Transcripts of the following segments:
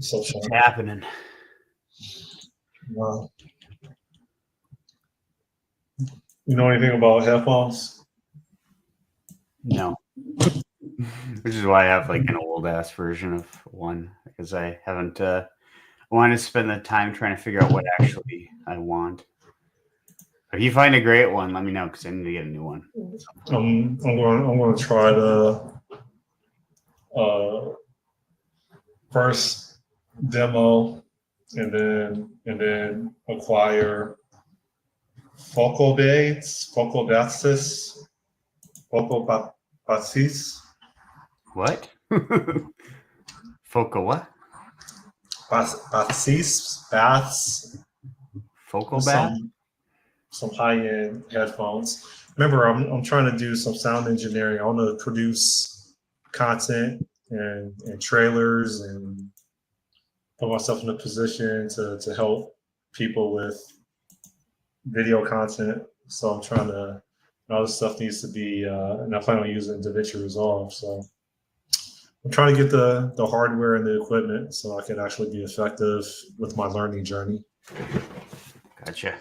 So What's happening? You know anything about headphones? No. Which is why I have like an old ass version of one, because I haven't wanted to spend the time trying to figure out what actually I want. If you find a great one, let me know, because I need to get a new one. I'm going to try the first demo and then acquire focal basis. What? Focal what? Baths. Focal bath? Some high-end headphones. Remember, I'm trying to do some sound engineering. I want to produce content and trailers and put myself in a position to help people with video content. So I'm trying to, all this stuff needs to be, and I plan on using DaVinci Resolve. So I'm trying to get the hardware and the equipment so I can actually be effective with my learning journey. Gotcha.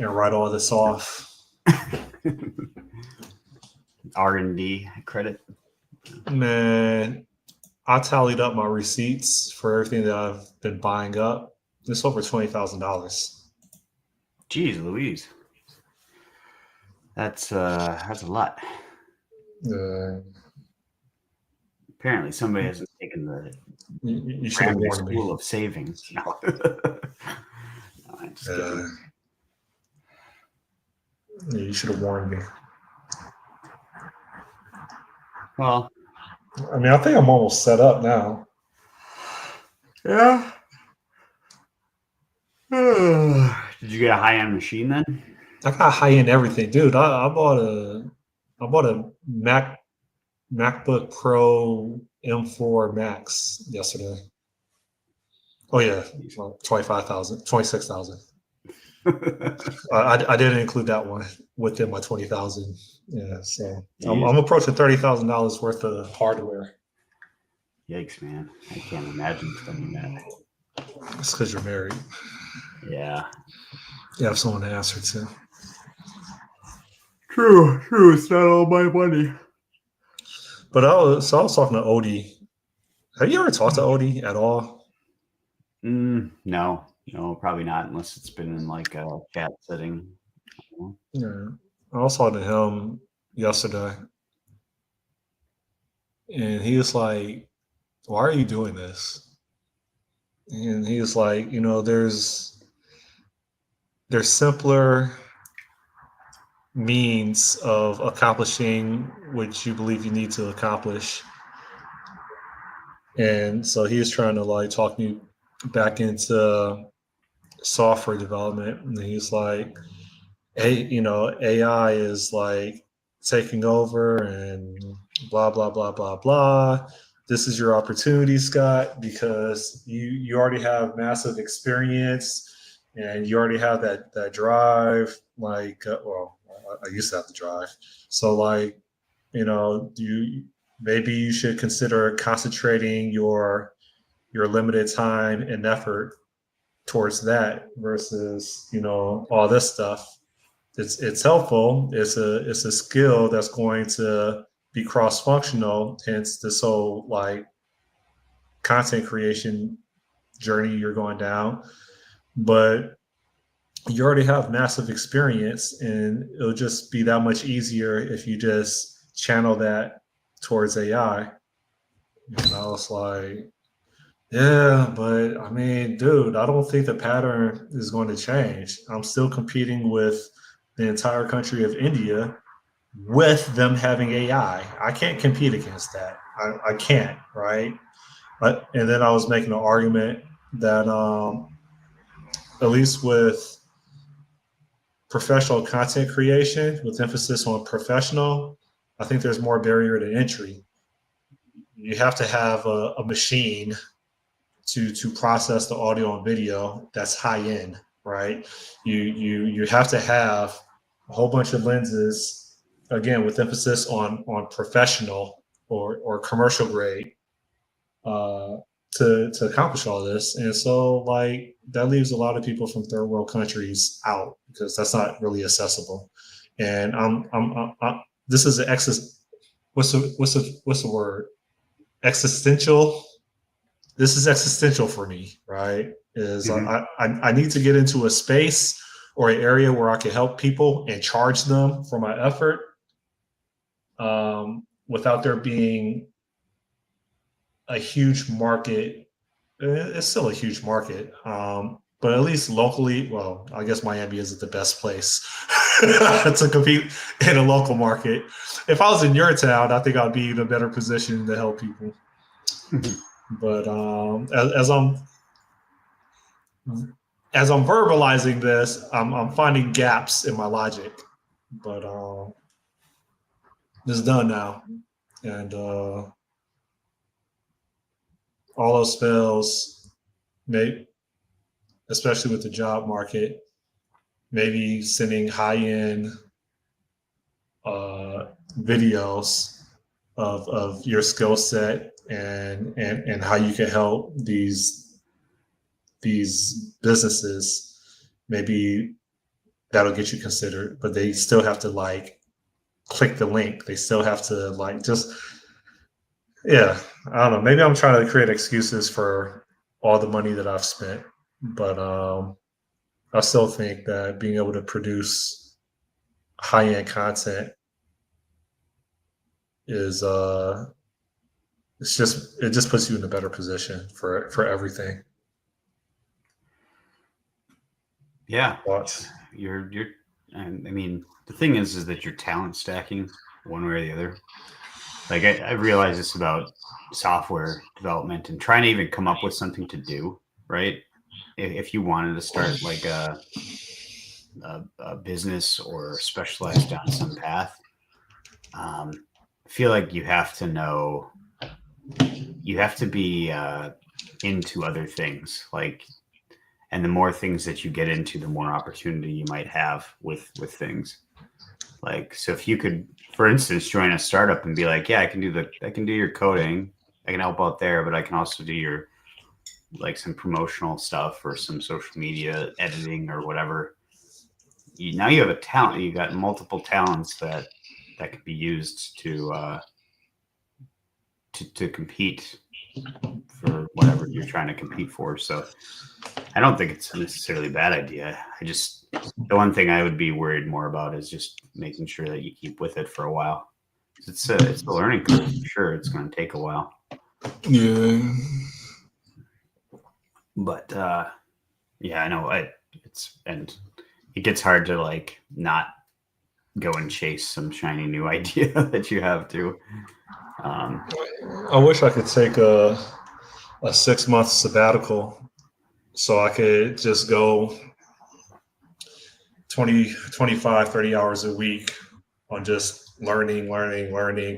And write all this off. R&D credit. Man, I tallied up my receipts for everything that I've been buying up. It's over $20,000. Jeez Louise. That's a lot. Apparently somebody hasn't taken the you should have warned me. School of savings. No. I'm just kidding. Yeah, you should have warned me. Well, I mean, I think I'm almost set up now. Yeah. Did you get a high-end machine then? I got high-end everything, dude. I bought a MacBook Pro M4 Max yesterday. Oh yeah, 25,000, 26,000. I didn't include that one within my 20,000. Yeah, so I'm approaching $30,000 worth of hardware. Yikes, man! I can't imagine spending that. It's because you're married. Yeah. You have someone to answer to. True. It's not all my money. But I was talking to Odie. Have you ever talked to Odie at all? No, probably not, unless it's been in like a chat setting. Yeah, I was talking to him yesterday, and he was like, "Why are you doing this?" And he was like, there's simpler means of accomplishing what you believe you need to accomplish. And so he was trying to like talk me back into software development. And he's like, hey, AI is like taking over and blah, blah, blah, blah, blah. This is your opportunity, Scott, because you already have massive experience and you already have that drive. Like, I used to have the drive. So like, maybe you should consider concentrating your limited time and effort towards that versus all this stuff. It's helpful. It's a skill that's going to be cross functional. Hence this whole like content creation journey you're going down. But you already have massive experience, and it'll just be that much easier if you just channel that towards AI. And I was like, yeah, but I mean, dude, I don't think the pattern is going to change. I'm still competing with the entire country of India with them having AI. I can't compete against that. I can't, right? And then I was making an argument that at least with professional content creation, with emphasis on professional, I think there's more barrier to entry. You have to have a machine to process the audio and video that's high end, right? You have to have a whole bunch of lenses, again, with emphasis on professional or commercial grade to accomplish all this. And so like that leaves a lot of people from third world countries out because that's not really accessible. And this is an what's the word? Existential. This is existential for me, right? Is I need to get into a space or an area where I can help people and charge them for my effort, without there being a huge market. It's still a huge market, but at least locally, well, I guess Miami isn't the best place to compete in a local market. If I was in your town, I think I'd be in a better position to help people. But as I'm verbalizing this, I'm finding gaps in my logic. But it's done now, and all those spells, especially with the job market, maybe sending high-end videos of your skill set and how you can help these businesses. Maybe that'll get you considered, but they still have to like click the link. They still have to like just, yeah, I don't know. Maybe I'm trying to create excuses for all the money that I've spent, but I still think that being able to produce high-end content is it just puts you in a better position for everything. Yeah. Thoughts? I mean, the thing is that you're talent stacking one way or the other. Like I realize this about software development and trying to even come up with something to do, right? If you wanted to start like a business or specialize down some path, I feel like you have to know, you have to be into other things, like, and the more things that you get into, the more opportunity you might have with things. Like, so if you could, for instance, join a startup and be like, yeah, I can do your coding, I can help out there, but I can also do your like some promotional stuff or some social media editing or whatever. Now you have a talent. You got multiple talents that can be used to compete for whatever you're trying to compete for. So I don't think it's necessarily a bad idea. The one thing I would be worried more about is just making sure that you keep with it for a while. It's a learning curve for sure. It's going to take a while. Yeah. But yeah, I know and it gets hard to like not go and chase some shiny new idea that you have to. I wish I could take a 6-month sabbatical so I could just go 20, 25, 30 hours a week on just learning,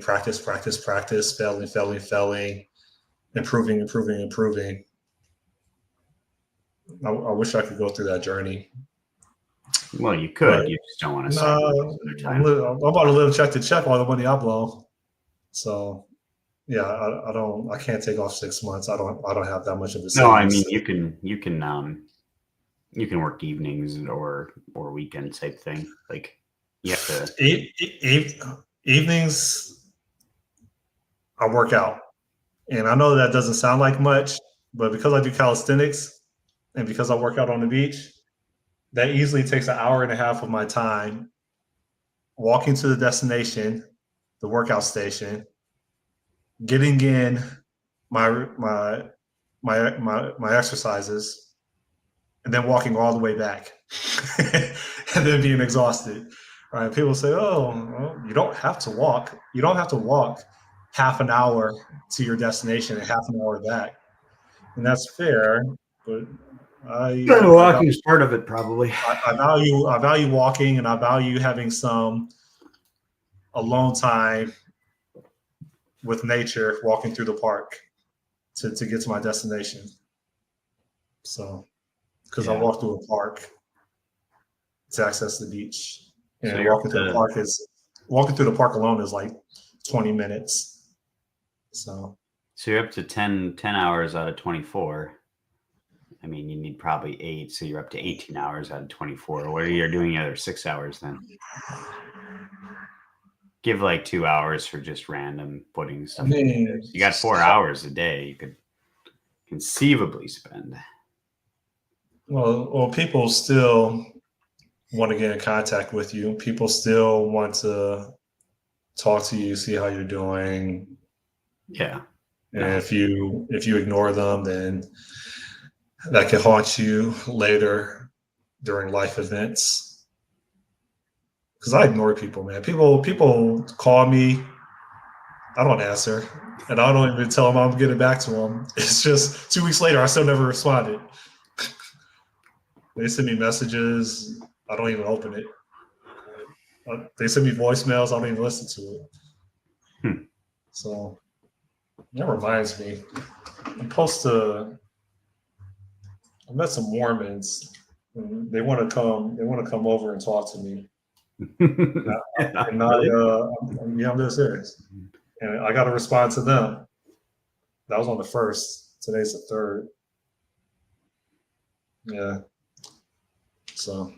practice, failing, improving. I wish I could go through that journey. Well, you could. But you just don't want to spend I'm about to live check to check all the money I blow. So yeah, I can't take off 6 months. I don't have that much of a savings. No, I mean you can work evenings or weekend type thing. Like you have to evenings I work out. And I know that doesn't sound like much, but because I do calisthenics and because I work out on the beach, that easily takes an hour and a half of my time walking to the destination, the workout station, getting in my exercises, and then walking all the way back, and then being exhausted. Right? People say, "Oh, well, you don't have to walk. You don't have to walk half an hour to your destination and half an hour back," and that's fair. But walking is part of it, probably. I value walking, and I value having some alone time with nature, walking through the park to get to my destination. So, because I walk through a park to access the beach, and so walking through the park alone is like 20 minutes. So So you're up to 10 hours out of 24. I mean, you need probably 8, so you're up to 18 hours out of 24. What are you doing the other 6 hours then? Give like 2 hours for just random putting stuff. You got 4 hours a day you could conceivably spend. Well, people still want to get in contact with you. People still want to talk to you, see how you're doing. Yeah. And if you ignore them, then that can haunt you later during life events. Because I ignore people, man. People call me, I don't answer, and I don't even tell them I'm getting back to them. It's just 2 weeks later, I still never responded. They send me messages, I don't even open it. They send me voicemails, I don't even listen to it. So that reminds me, I met some Mormons. And they want to come over and talk to me. I'm dead serious. And I got to respond to them. That was on the 1st. Today's the 3rd. Yeah. So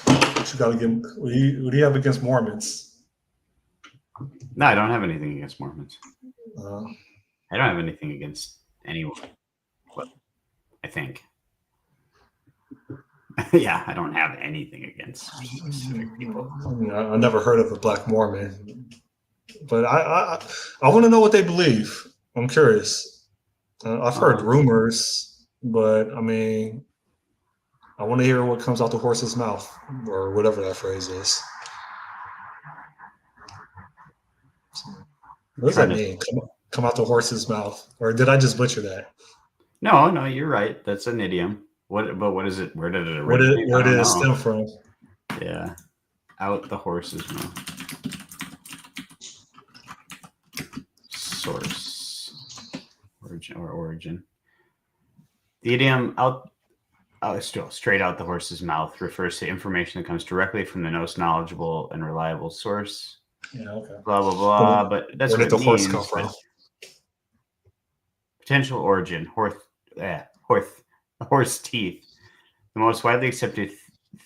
what you got to get? What do you have against Mormons? No, I don't have anything against Mormons. I don't have anything against anyone. I think. Yeah, I don't have anything against specific people. I never heard of a Black Mormon, but I want to know what they believe. I'm curious. I've heard rumors, but I mean, I want to hear what comes out the horse's mouth, or whatever that phrase is. What does that mean? Come out the horse's mouth, or did I just butcher that? No, you're right. That's an idiom. What is it? Where did it originate? Where did it stem from? Yeah, out the horse's mouth. Source, origin. The idiom straight out the horse's mouth refers to information that comes directly from the most knowledgeable and reliable source. Yeah, okay. Blah blah blah. But that's where did the horse come from? Potential origin: horse teeth. The most widely accepted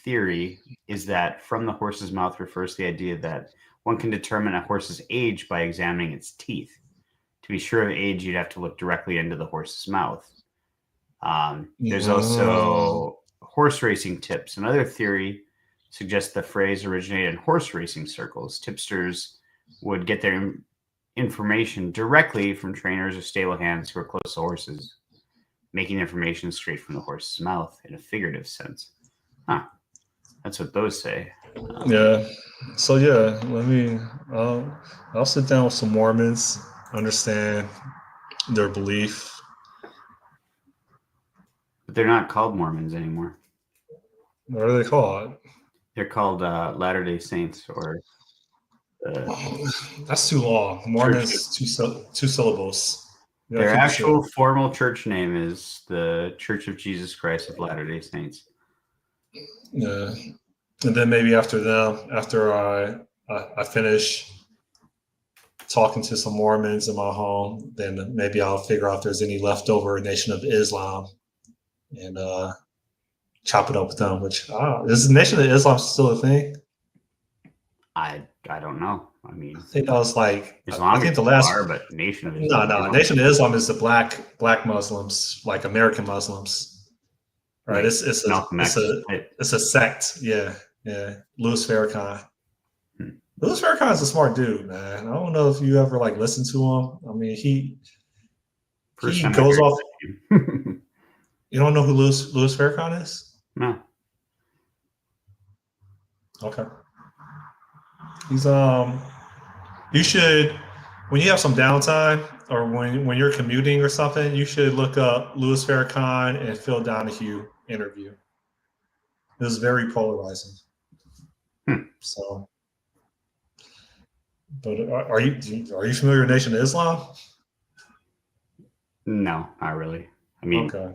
theory is that from the horse's mouth refers to the idea that one can determine a horse's age by examining its teeth. To be sure of age, you'd have to look directly into the horse's mouth. There's also horse racing tips. Another theory suggests the phrase originated in horse racing circles. Tipsters would get their information directly from trainers or stable hands who are close to horses, making information straight from the horse's mouth in a figurative sense. That's what those say. Yeah. So yeah, I'll sit down with some Mormons, understand their belief. But they're not called Mormons anymore. What are they called? They're called Latter-day Saints, or that's too long. Mormons, two syllables. Their actual formal church name is the Church of Jesus Christ of Latter-day Saints. Yeah, and then maybe after I finish talking to some Mormons in my home, then maybe I'll figure out if there's any leftover Nation of Islam and chop it up with them. Which is Nation of Islam still a thing? I don't know. I mean, I think that was like Islam. I think the last, but Nation of Islam. No. Nation of Islam is the black Muslims, like American Muslims. Right, like it's a sect. Yeah. Louis Farrakhan. Louis Farrakhan is a smart dude, man. I don't know if you ever like listen to him. I mean, he goes off. You don't know who Louis Farrakhan is? No. Okay. He's you should, when you have some downtime or when you're commuting or something, you should look up Louis Farrakhan and Phil Donahue interview. It was very polarizing. So, but are you familiar with Nation of Islam? No, not really. I mean, okay.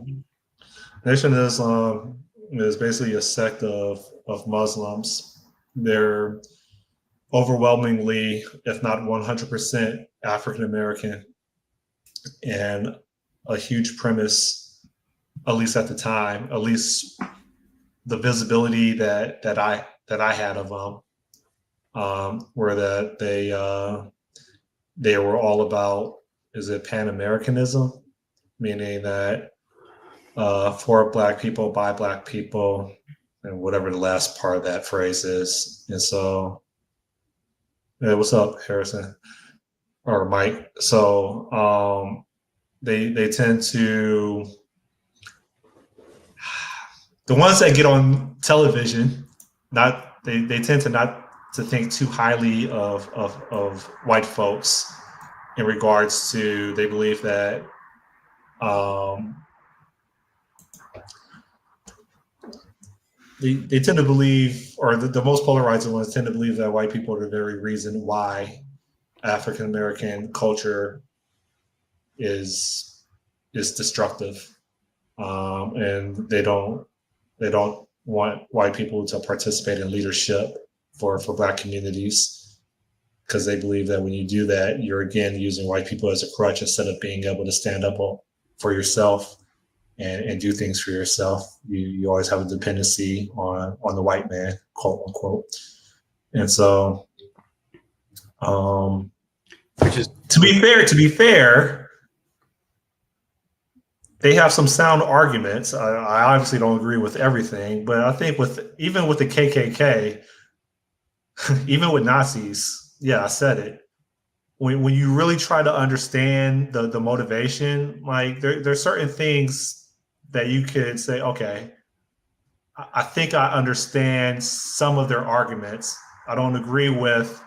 Nation of Islam is basically a sect of Muslims. They're overwhelmingly, if not 100%, African American, and a huge premise, at least at the time, at least the visibility that I had of them, were that they were all about, is it Pan Americanism, meaning that for Black people, by Black people, and whatever the last part of that phrase is. And so, hey, what's up, Harrison or Mike? So they tend to, the ones that get on television, they tend to not to think too highly of white folks in regards to, they believe that they tend to believe, or the most polarizing ones tend to believe that white people are the very reason why African American culture is destructive, and they don't want white people to participate in leadership for Black communities, because they believe that when you do that, you're again using white people as a crutch instead of being able to stand up for yourself and do things for yourself. You always have a dependency on the white man, quote unquote. And so, to be fair, they have some sound arguments. I obviously don't agree with everything, but I think even with the KKK, even with Nazis, yeah, I said it. When you really try to understand the motivation, like there's certain things that you could say, okay, I think I understand some of their arguments. I don't agree with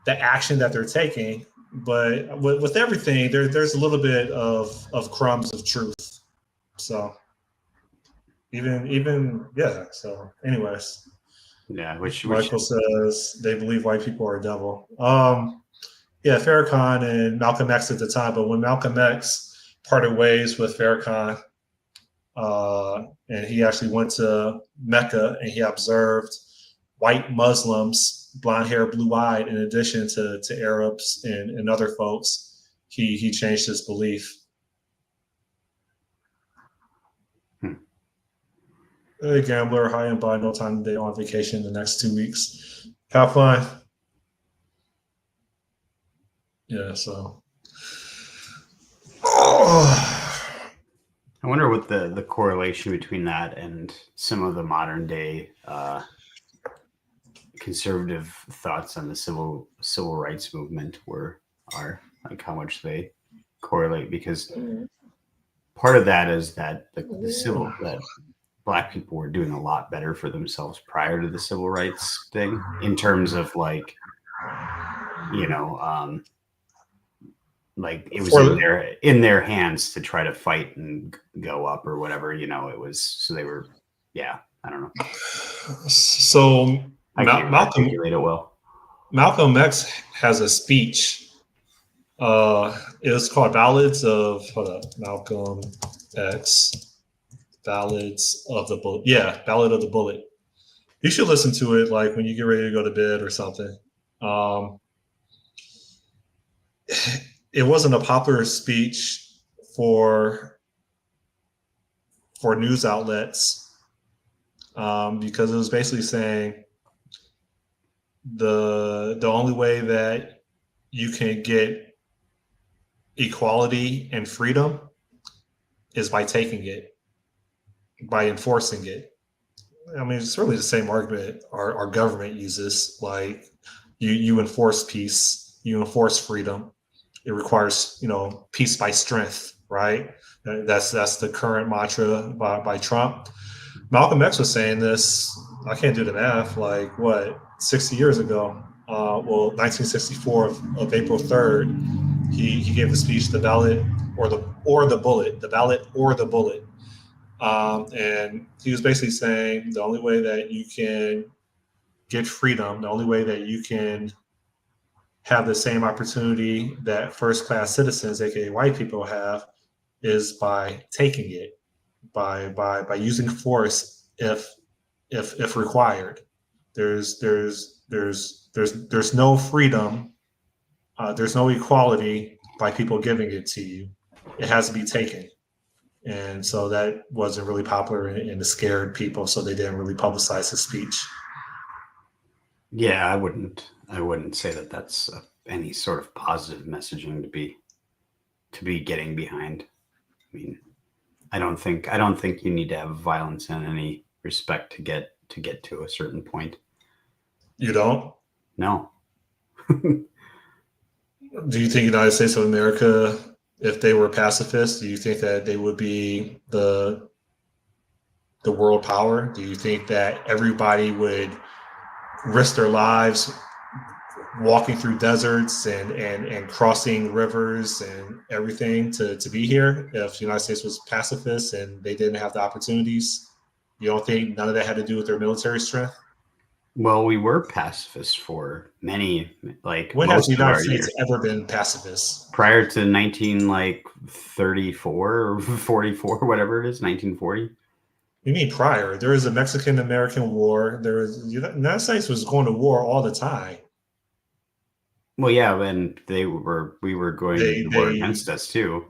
the action that they're taking, but with everything, there's a little bit of crumbs of truth. So even yeah. So anyways, yeah. Which Michael says they believe white people are devil. Yeah, Farrakhan and Malcolm X at the time, but when Malcolm X parted ways with Farrakhan, and he actually went to Mecca and he observed white Muslims, blonde hair, blue eyed, in addition to Arabs and other folks, he changed his belief. Hey, gambler, high and buy, no time today, on vacation the next 2 weeks. Have fun. Yeah, so. I wonder what the correlation between that and some of the modern day conservative thoughts on the civil rights movement are, like how much they correlate, because part of that is that that Black people were doing a lot better for themselves prior to the civil rights thing, in terms of like, like it was in their hands to try to fight and go up or whatever, it was, so they were, yeah, I don't know. So I can't articulate it well. Malcolm X has a speech. It was called Ballads of, Malcolm X, Ballads of the Bullet. Yeah, Ballad of the Bullet. You should listen to it like when you get ready to go to bed or something. It wasn't a popular speech for news outlets, because it was basically saying the only way that you can get equality and freedom is by taking it, by enforcing it. I mean, it's really the same argument our government uses. Like, you enforce peace, you enforce freedom. It requires, peace by strength, right? That's the current mantra by Trump. Malcolm X was saying this, I can't do the math, like what, 60 years ago? 1964 of April 3rd, he gave the speech, the ballot or the bullet, the ballot or the bullet. And he was basically saying the only way that you can get freedom, the only way that you can have the same opportunity that first-class citizens, aka white people, have, is by taking it, by using force if required. There's no freedom There's no equality by people giving it to you. It has to be taken. And so that wasn't really popular and it scared people, so they didn't really publicize his speech. Yeah, I wouldn't say that that's any sort of positive messaging to be getting behind. I mean, I don't think you need to have violence in any respect to get to a certain point. You don't? No. Do you think United States of America, if they were pacifists, do you think that they would be the world power? Do you think that everybody would risk their lives walking through deserts and crossing rivers and everything to be here if the United States was pacifist and they didn't have the opportunities? You don't think none of that had to do with their military strength? Well, we were pacifists for many, like When has the most of United our States years. ever been pacifist? Prior to 34 or 44, whatever it is, 1940. You mean prior? There was a Mexican-American War. There was the United States was going to war all the time. Well, yeah, and we were going They to war they against us too.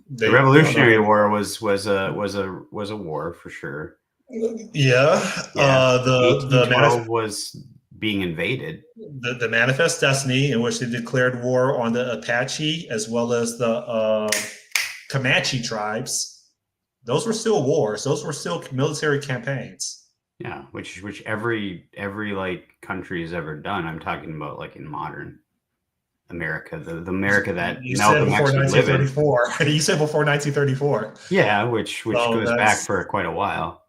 they The no no Revolutionary no. War was a war for sure. Yeah, Yeah, the 1812 was being invaded. the Manifest Destiny, in which they declared war on the Apache as well as the Comanche tribes. Those were still wars. Those were still military campaigns. Yeah, which every like country has ever done. I'm talking about like in modern America, the America that You said Malcolm before X would live in. 1934. You said before 1934. Yeah, which So goes back for quite a while.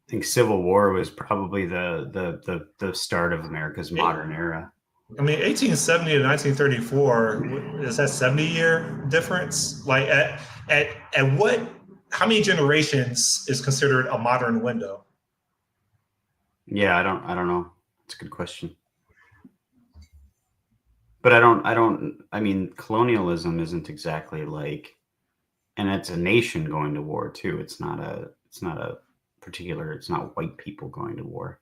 I think Civil War was probably the start of America's modern era. I mean, 1870 to 1934 is that 70-year difference? Like at what? How many generations is considered a modern window? Yeah, I don't know. It's a good question. But I mean, colonialism isn't exactly like, and it's a nation going to war too. It's not a particular, it's not white people going to war.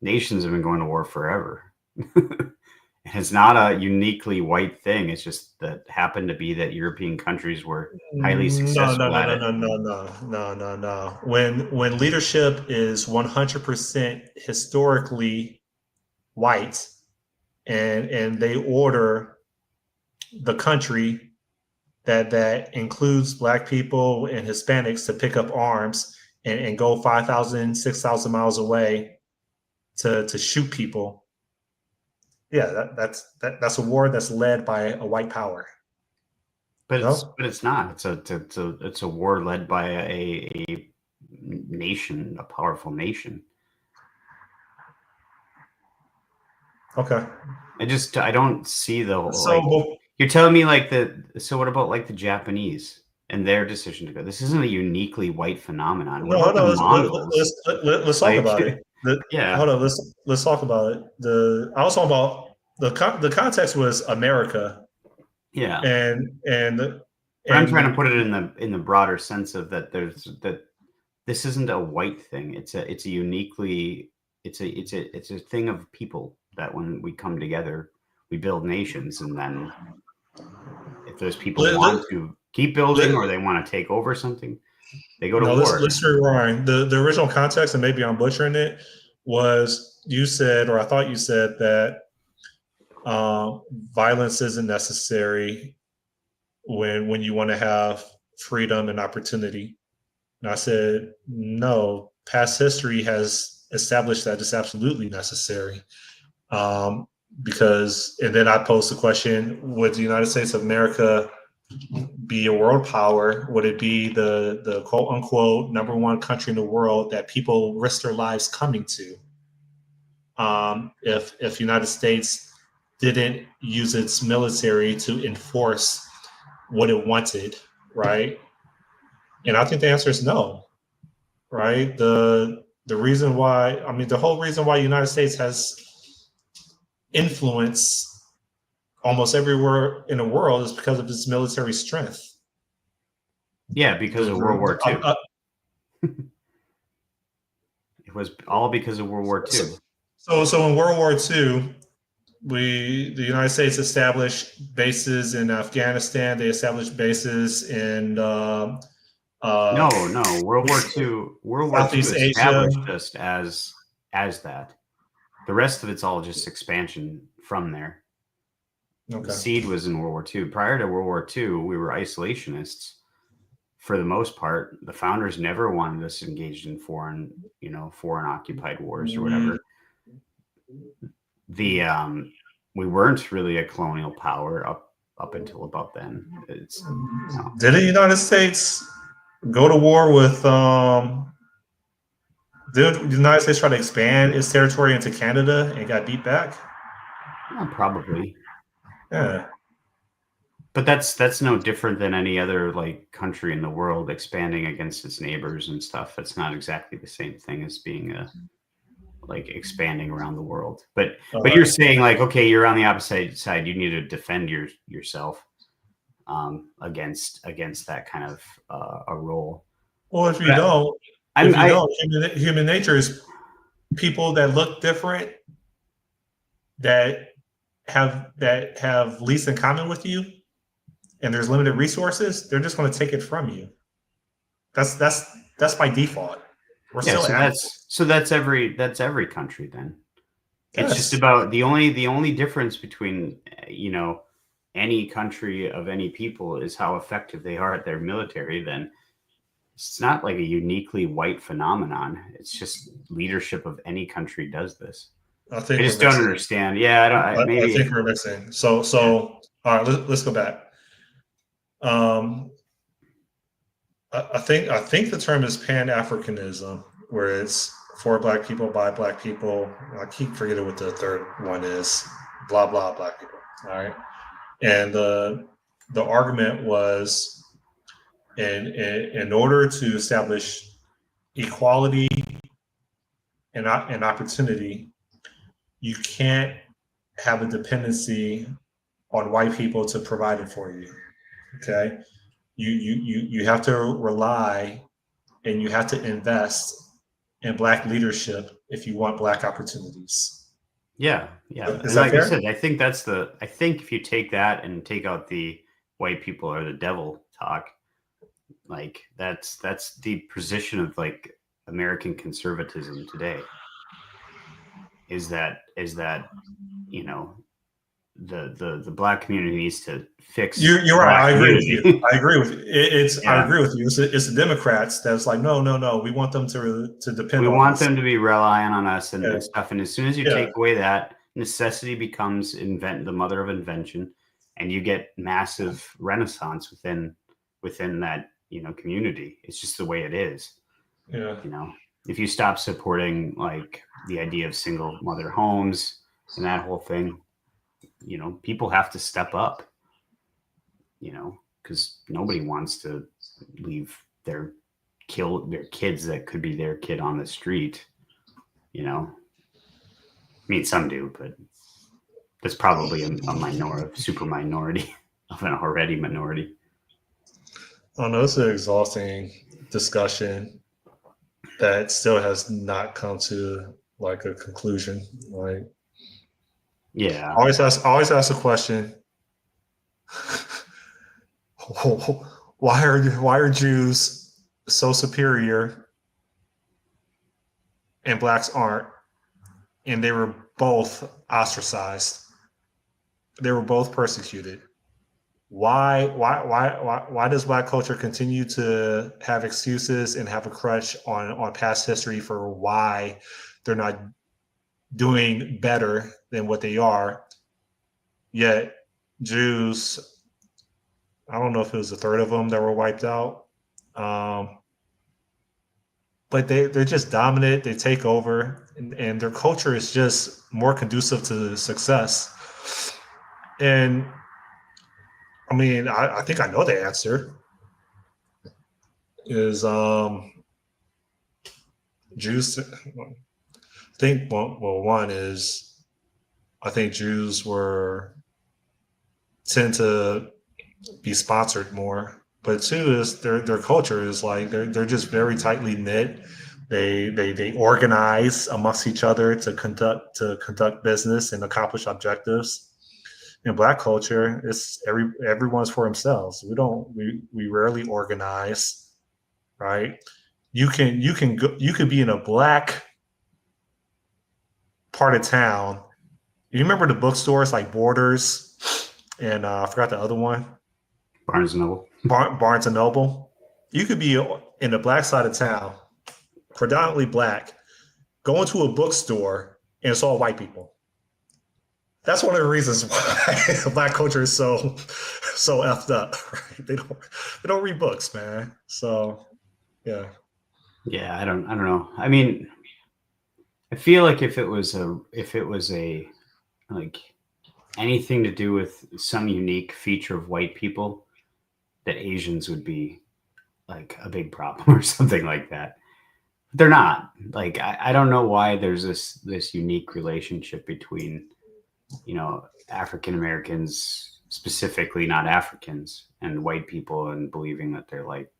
Nations have been going to war forever. It's not a uniquely white thing. It's just that happened to be that European countries were highly No, no, successful no, at no, it. no, no, no, no, no, no. When leadership is 100% historically white, and they order the country that includes black people and Hispanics to pick up arms and go 5,000, 6,000 miles away to shoot people. Yeah, that's a war that's led by a white power. No, But it's not. It's a war led by a nation, a powerful nation. okay. I don't see the whole, like, So you're telling me like so what about like the Japanese and their decision to go? This isn't a uniquely white phenomenon. What no, about no. the Mongols? Let's talk Like, about it. yeah, Hold on. Let's talk about it. I was talking about the context was America yeah. and But I'm trying to and put it in the broader sense of that this isn't a white thing. It's a uniquely it's a thing of people that when we come together, we build nations, and then if those people let, want to keep let, building or they want to take over something, they go to no, war. let's rewind. The original context, and maybe I'm butchering it, was you said, or I thought you said that violence isn't necessary when you want to have freedom and opportunity. And I said, no, past history has established that it's absolutely necessary. Because, and then I posed the question, would the United States of America be a world power? Would it be the quote unquote number one country in the world that people risk their lives coming to? If United States didn't use its military to enforce what it wanted, right? And I think the answer is no, right? The reason why, I mean, the whole reason why the United States has influence almost everywhere in the world is because of its military strength. Yeah, because The, of World War II. uh, It was all because of World War so, II. so in World War II, the United States established bases in Afghanistan. They established bases in No. World War II Southeast Asia. established just as that. The rest of it's all just expansion from there. The Okay. seed was in World War II. Prior to World War II, we were isolationists for the most part. The founders never wanted us engaged in foreign occupied wars or whatever. The we weren't really a colonial power up until about then. Did the United States go to war with? Did the United States try to expand its territory into Canada and got beat back? Probably. Yeah. But that's no different than any other like country in the world expanding against its neighbors and stuff. It's not exactly the same thing as being like expanding around the world. But you're saying like, okay, you're on the opposite side. You need to defend yourself against that kind of a role. Well, if you don't, human nature is people that look different, that have least in common with you, and there's limited resources. They're just going to take it from you. That's by default. We're still that's every country then. It's just about the only difference between any country of any people is how effective they are at their military. Then it's not like a uniquely white phenomenon. It's just leadership of any country does this. I just don't understand. Yeah, I think we're mixing. So all right, let's go back. I think the term is Pan-Africanism, where it's for Black people, by Black people. I keep forgetting what the third one is. Blah blah Black people. All right, and the argument was in order to establish equality and opportunity, you can't have a dependency on white people to provide it for you. Okay, you have to rely and you have to invest in Black leadership if you want Black opportunities. Yeah. Is that fair? I said, I think if you take that and take out the white people are the devil talk, like that's the position of like American conservatism today. Is that the Black community needs to fix. You're right. I agree with you. I agree with you. I agree with you. It's the Democrats that's like, no. We want them to depend. We want them to be relying on us and stuff. And as soon as you take away that, necessity becomes the mother of invention, and you get massive renaissance within that community. It's just the way it is. Yeah. If you stop supporting like the idea of single mother homes and that whole thing, people have to step up, because nobody wants to leave their kids that could be their kid on the street, I mean, some do, but that's probably a super minority of an already minority. Oh no, it's an exhausting discussion that still has not come to like a conclusion. Like, yeah, always ask a question. Why are Jews so superior and Blacks aren't? And they were both ostracized. They were both persecuted. Why does Black culture continue to have excuses and have a crush on past history for why they're not doing better than what they are? Yet Jews, I don't know if it was a third of them that were wiped out, but they're just dominant. They take over, and their culture is just more conducive to success. And I mean, I think I know the answer is Jews. I think one is I think Jews tend to be sponsored more, but two is their culture is like they're just very tightly knit. They organize amongst each other to conduct business and accomplish objectives. In Black culture, it's everyone's for themselves. We rarely organize, right? You could be in a Black part of town. You remember the bookstores like Borders and I forgot the other one, Barnes and Noble. Barnes and Noble. You could be in the Black side of town, predominantly Black, go into a bookstore and it's all white people. That's one of the reasons why Black culture is so effed up. Right? They don't read books, man. So yeah. Yeah, I don't know. I mean, I feel like if it was a like anything to do with some unique feature of white people, that Asians would be like a big problem or something like that. But they're not. Like I don't know why there's this unique relationship between, you know, African Americans, specifically not Africans, and white people, and believing that they're like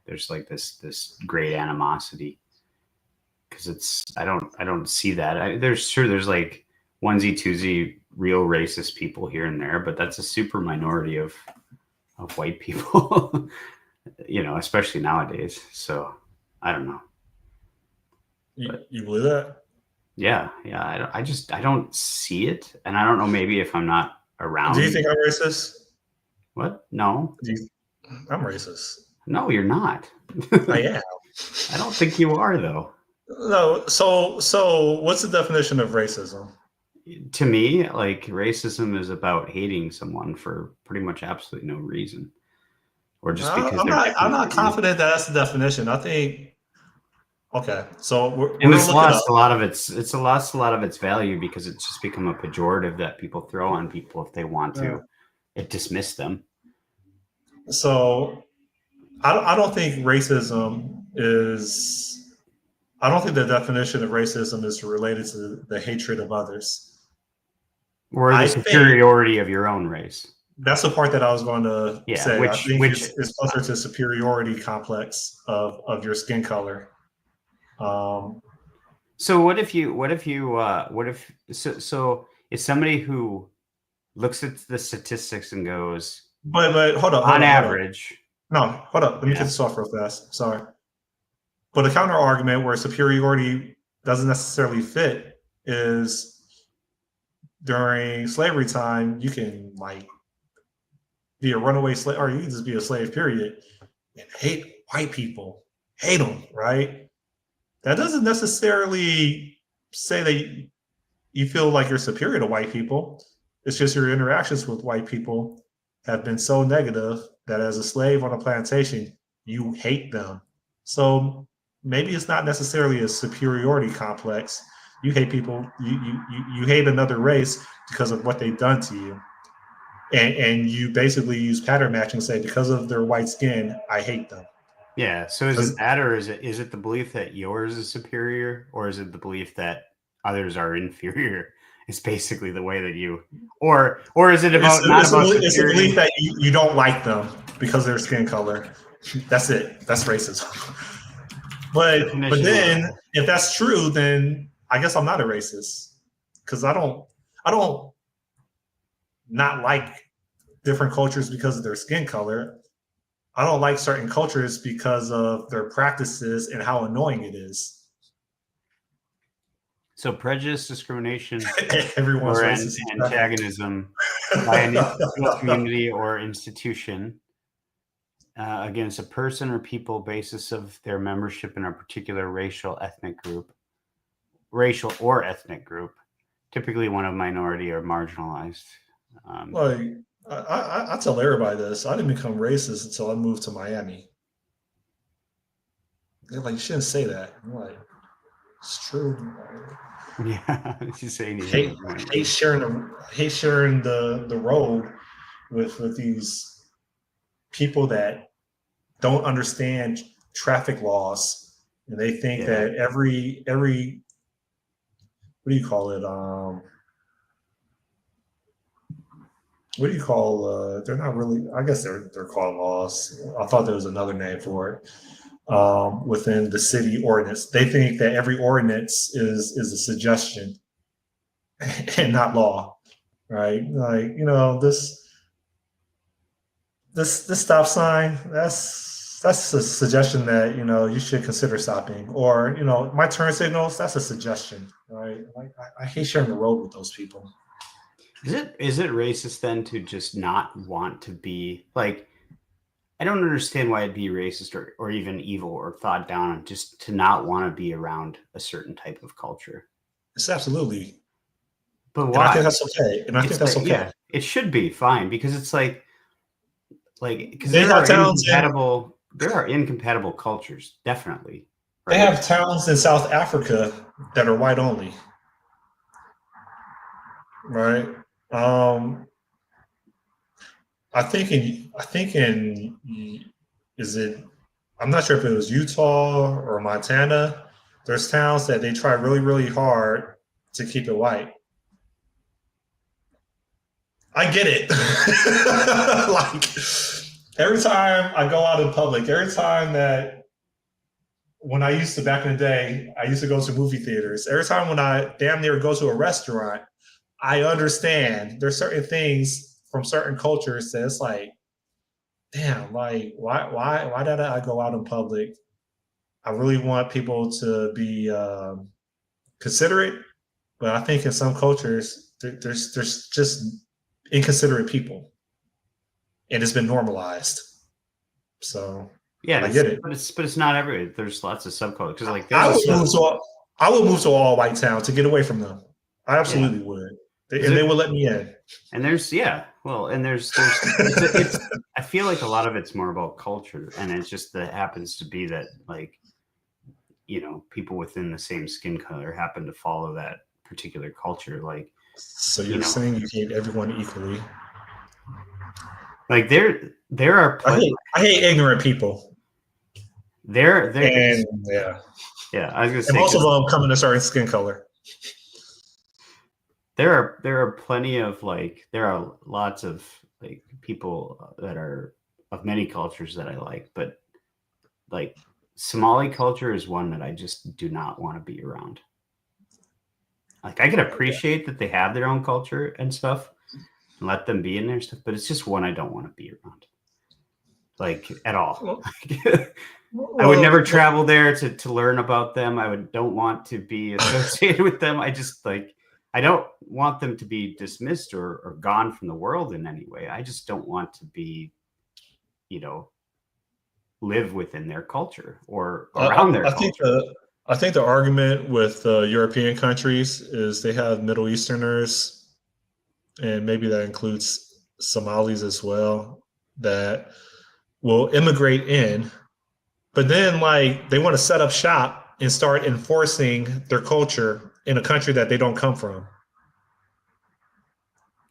there's like this great animosity. Because it's I don't see that. There's like onesie twosie real racist people here and there, but that's a super minority of white people. You know, especially nowadays. So I don't know. You believe that? Yeah. I don't see it, and I don't know. Maybe if I'm not around. Do you think I'm racist? What? No. I'm racist. No, you're not. I am. I don't think you are, though. No. So what's the definition of racism? To me, like racism is about hating someone for pretty much absolutely no reason, or just because I'm not confident that that's the definition. I think. Okay, so we're and it's gonna look it up. lost a lot of its value because it's just become a pejorative that people throw on people if they want to dismiss them. So I don't think racism is. I don't think the definition of racism is related to the hatred of others. Or the superiority of your own race. That's the part that I was going to say. I think it's closer to superiority complex of your skin color. So if somebody who looks at the statistics and goes, but hold up, on average. Hold up. Let me get this off real fast. Sorry. But a counter argument where superiority doesn't necessarily fit is during slavery time, you can like be a runaway slave, or you can just be a slave, period, and hate white people, hate them, right? That doesn't necessarily say that you feel like you're superior to white people. It's just your interactions with white people have been so negative that as a slave on a plantation, you hate them. So maybe it's not necessarily a superiority complex. You hate people. You hate another race because of what they've done to you, and you basically use pattern matching and say because of their white skin, I hate them. Yeah. So is it that, or is it the belief that yours is superior, or is it the belief that others are inferior? It's basically the way that you, or is it about it's a belief that you don't like them because of their skin color. That's it. That's racism. But then if that's true, then I guess I'm not a racist because I don't not like different cultures because of their skin color. I don't like certain cultures because of their practices and how annoying it is. So prejudice, discrimination, everyone's or racist antagonism by an individual, community, or institution against a person or people basis of their membership in a particular racial or ethnic group, typically one of minority or marginalized. I tell everybody this. I didn't become racist until I moved to Miami. They're like, you shouldn't say that. I'm like, it's true. Yeah, you say anything. Hate sharing the road with these people that don't understand traffic laws, and they think that every what do you call it? What do you call? They're not really. I guess they're called laws. I thought there was another name for it. within the city ordinance. They think that every ordinance is a suggestion and not law, right? Like, this stop sign, that's a suggestion that you should consider stopping, or my turn signals, that's a suggestion, right? Like, I hate sharing the road with those people. Is it racist then to just not want to be like? I don't understand why it'd be racist or even evil or thought down just to not want to be around a certain type of culture. It's absolutely, But and I think why? that's okay. And I think It's that's like, okay. yeah, it should be fine because it's like because They have towns in there are incompatible cultures, definitely, they right? have towns in South Africa that are white only, right? Um, I think in is it? I'm not sure if it was Utah or Montana. There's towns that they try really, really hard to keep it white. I get it. Like, every time I go out in public, every time that when I used to back in the day, I used to go to movie theaters. Every time when I damn near go to a restaurant, I understand there's certain things from certain cultures that it's like, damn, like why did I go out in public? I really want people to be considerate, but I think in some cultures there's just inconsiderate people, and it's been normalized. So Yeah, I get it. but it's not every. There's lots of subcultures because like there's I a would sub. move to a, I would move to an all white town to get away from them. I Yeah, absolutely would, is and they it? would let me in. And there's well, and there's it's I feel like a lot of it's more about culture, and it's just that happens to be that like people within the same skin color happen to follow that particular culture, So you you're know saying you hate everyone equally? like there are I hate ignorant people, there and yeah, yeah, I was gonna and say most of because them come in a certain skin color. there are plenty of there are lots of people that are of many cultures that I like, but like Somali culture is one that I just do not want to be around. Like I can Okay. appreciate that they have their own culture and stuff and let them be in their stuff, but it's just one I don't want to be around. Like at all. Well, I would well, never travel there to learn about them. Don't want to be associated with them. I just I don't want them to be dismissed or gone from the world in any way. I just don't want to be, you know, live within their culture or around their I think culture. the argument with European countries is they have Middle Easterners, and maybe that includes Somalis as well, that will immigrate in, but then like they want to set up shop and start enforcing their culture in a country that they don't come from.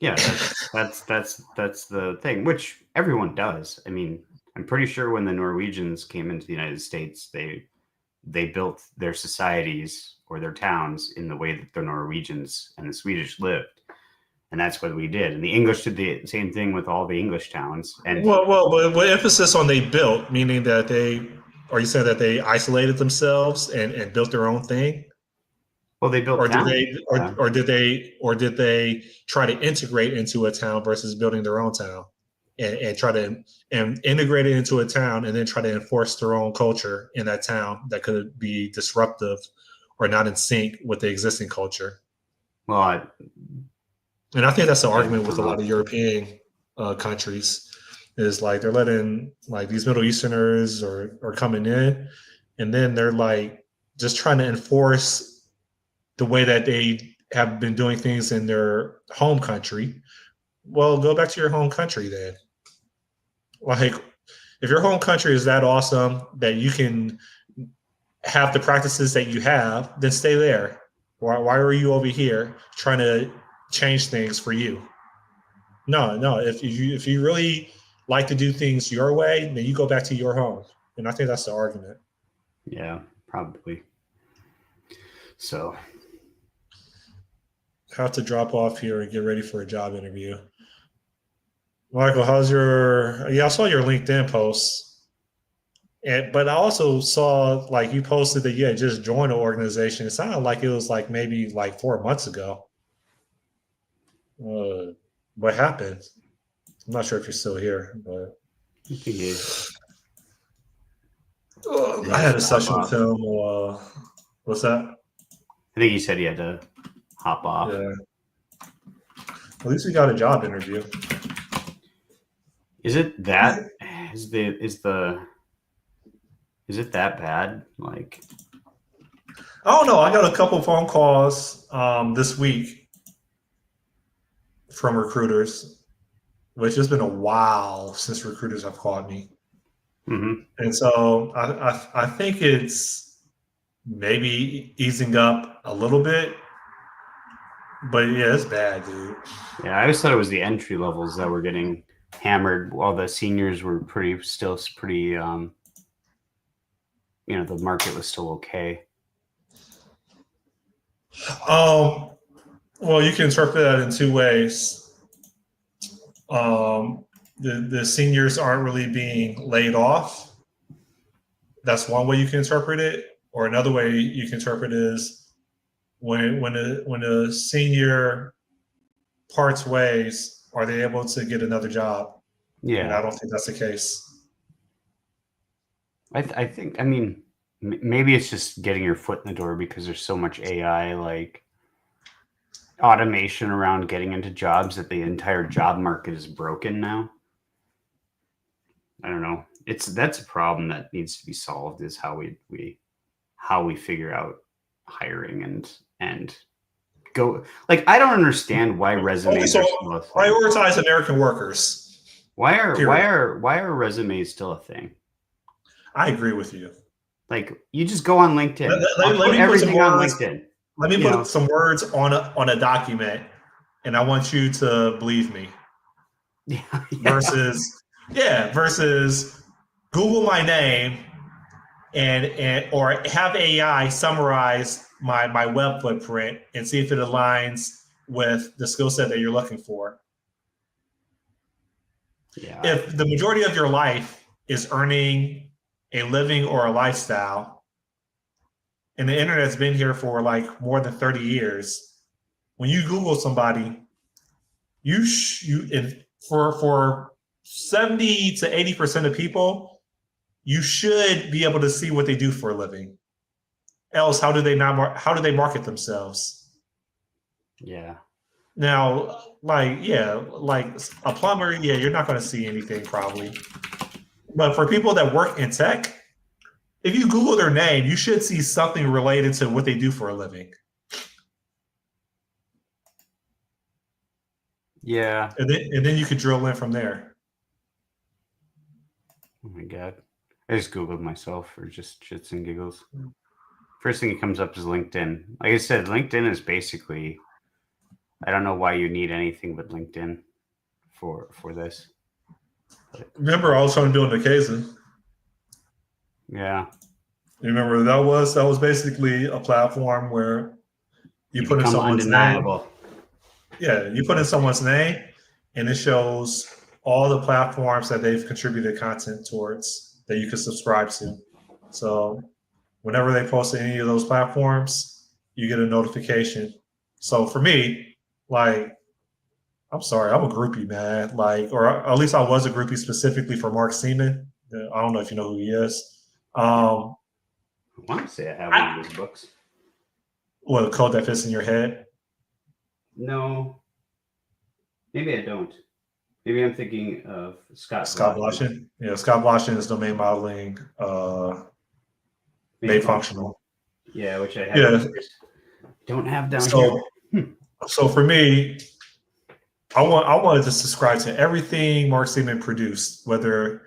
Yeah, that's the thing, which everyone does. I mean, I'm pretty sure when the Norwegians came into the United States, they built their societies or their towns in the way that the Norwegians and the Swedish lived. And that's what we did. And the English did the same thing with all the English towns. And But with emphasis on they built, meaning that are you saying that they isolated themselves and built their own thing? well, they built Or did towns. they Yeah. or did they try to integrate into a town versus building their own town, and try to and integrate it into a town and then try to enforce their own culture in that town that could be disruptive or not in sync with the existing culture? Well, And I think that's the I argument with don't a lot know. of European countries, is like they're letting like these Middle Easterners or coming in, and then they're like just trying to enforce the way that they have been doing things in their home country. Well, go back to your home country then. Like, if your home country is that awesome that you can have the practices that you have, then stay there. Why are you over here trying to change things for you? No, no. If you really like to do things your way, then you go back to your home. And I think that's the argument. Yeah, probably. So I have to drop off here and get ready for a job interview. Michael, how's your? Yeah, I saw your LinkedIn posts. But I also saw like you posted that you had just joined an organization. It sounded like it was like maybe like 4 months ago. What happened? I'm not sure if you're still here, but I think I has had a to hop session with off. him. What's that? I think he said he had to hop off. Yeah. At least we got a job interview. Is it that? Is it that bad? Like, I don't know. I got a couple phone calls this week from recruiters, which has been a while since recruiters have called me. mm-hmm. And so I think it's maybe easing up a little bit, but yeah, it's bad, dude. Yeah, I always thought it was the entry levels that were getting hammered, while the seniors were pretty. The market was still okay. Well, you can interpret that in two ways. The seniors aren't really being laid off. That's one way you can interpret it, or another way you can interpret it is when a senior parts ways, are they able to get another job? And I Yeah, don't think that's the case. I think. I mean, maybe it's just getting your foot in the door because there's so much AI like automation around getting into jobs that the entire job market is broken now. I don't know. That's a problem that needs to be solved. Is how we figure out hiring and go. Like, I don't understand why resumes So are still a thing. prioritize American workers. Why are Period. resumes still a thing? I agree with you. Like, you just go on LinkedIn. I'll Let put me put some everything on words. LinkedIn. Let me put some words on a document, and I want you to believe me. Yeah. Versus Google my name and or have AI summarize my web footprint and see if it aligns with the skill set that you're looking for. Yeah. If the majority of your life is earning a living or a lifestyle, and the internet's been here for like more than 30 years, when you Google somebody, for 70 to 80% of people, you should be able to see what they do for a living. Else, how do they market themselves? Yeah. Now, like a plumber, yeah, you're not going to see anything probably. But for people that work in tech, if you Google their name, you should see something related to what they do for a living. Yeah. And then you could drill in from there. Oh my God. I just Googled myself for just shits and giggles. First thing that comes up is LinkedIn. Like I said, LinkedIn is basically, I don't know why you need anything but LinkedIn for this. But, remember, I was trying to build an occasion. yeah. You remember that was basically a platform where you put in become someone's undeniable. name. Yeah, you put in someone's name, and it shows all the platforms that they've contributed content towards that you can subscribe to. So whenever they post to any of those platforms, you get a notification. So for me, like, I'm sorry, I'm a groupie, man. Like, or at least I was a groupie specifically for Mark Seaman. I don't know if you know who he is. I want to say I have one of his books. What, a code that fits in your head? No. Maybe I don't. Maybe I'm thinking of Scott Blashin. Yeah, Scott Blashin is domain modeling made functional. Yeah, which I have. Yeah. Don't have down here. So for me, I wanted to subscribe to everything Mark Seaman produced, whether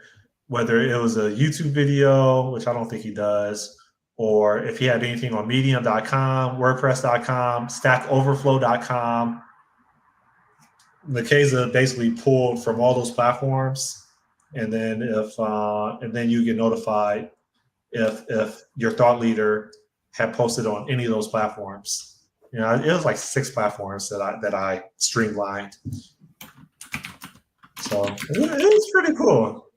it was a YouTube video, which I don't think he does, or if he had anything on medium.com, wordpress.com, stackoverflow.com. Nikeza basically pulled from all those platforms, and then you get notified if your thought leader had posted on any of those platforms. You know, it was like 6 platforms that I streamlined. So it was pretty cool.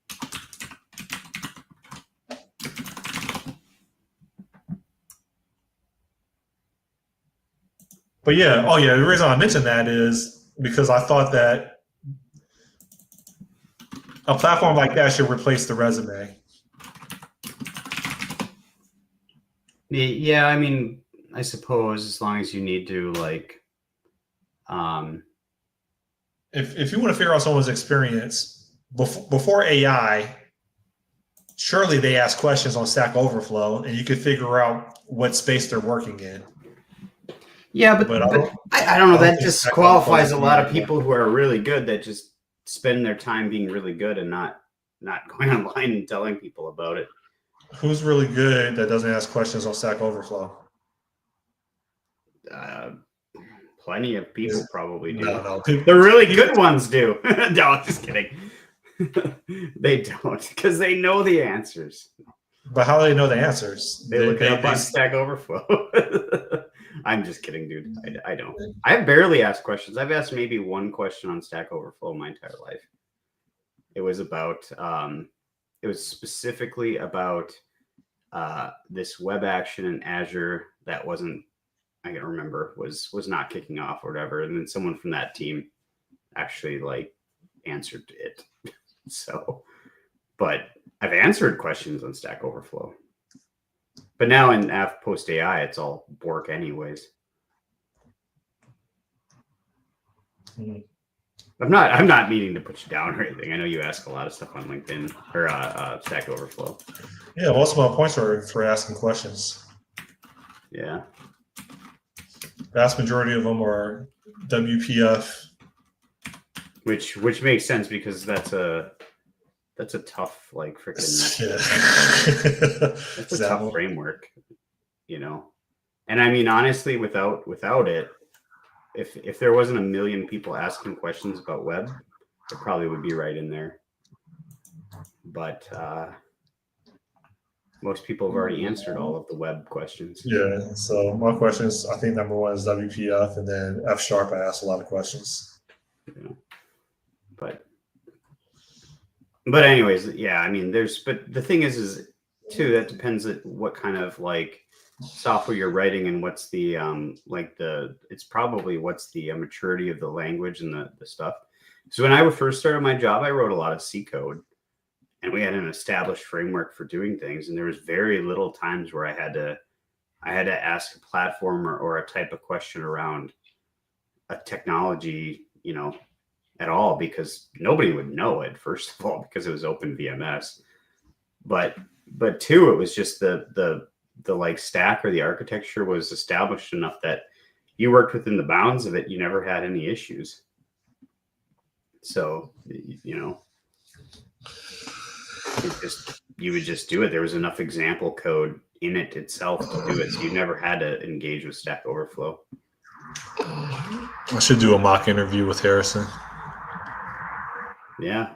But yeah, oh yeah, the reason I mentioned that is because I thought that a platform like that should replace the resume. Yeah, I mean, I suppose as long as you need to like, If you want to figure out someone's experience before AI, surely they ask questions on Stack Overflow, and you could figure out what space they're working in. yeah, but But I don't, I don't know. I don't That think Stack Overflow disqualifies a would lot be of people who are really good that just spend their time being really good and not going online and telling people about it. Who's really good that doesn't ask questions on Stack Overflow? Uh, Plenty of people probably do. No. The really good ones do. No, just kidding. They don't because they know the answers. But how do they know the answers? They look it up on Stack Overflow. I'm just kidding, dude. I don't. I've barely asked questions. I've asked maybe one question on Stack Overflow my entire life. It was about. It was specifically about this web action in Azure that wasn't. I can remember was not kicking off or whatever, and then someone from that team actually like answered it. So, but I've answered questions on Stack Overflow. But now in Post AI, it's all work anyways. Mm-hmm. I'm not meaning to put you down or anything. I know you ask a lot of stuff on LinkedIn or Stack Overflow. Yeah, most of my points are for asking questions. Yeah. Vast majority of them are WPF. Which makes sense because that's a tough like freaking that's a tough framework, you know. And I mean honestly, without it, if there wasn't a million people asking questions about web, it probably would be right in there. But most people have already answered all of the web questions. Yeah. So my questions, I think number one is WPF, and then F#. I ask a lot of questions. Yeah. But anyways, yeah. I mean, but the thing is too that depends on what kind of like software you're writing and what's the it's probably what's the maturity of the language and the stuff. So when I first started my job, I wrote a lot of C code, and we had an established framework for doing things, and there was very little times where I had to ask a platform or a type of question around a technology, you know, at all, because nobody would know it, first of all, because it was open VMS. But two, it was just the like stack or the architecture was established enough that you worked within the bounds of it. You never had any issues. So, you know, you would just do it. There was enough example code in it itself to do it. So you never had to engage with Stack Overflow. I should do a mock interview with Harrison. Yeah.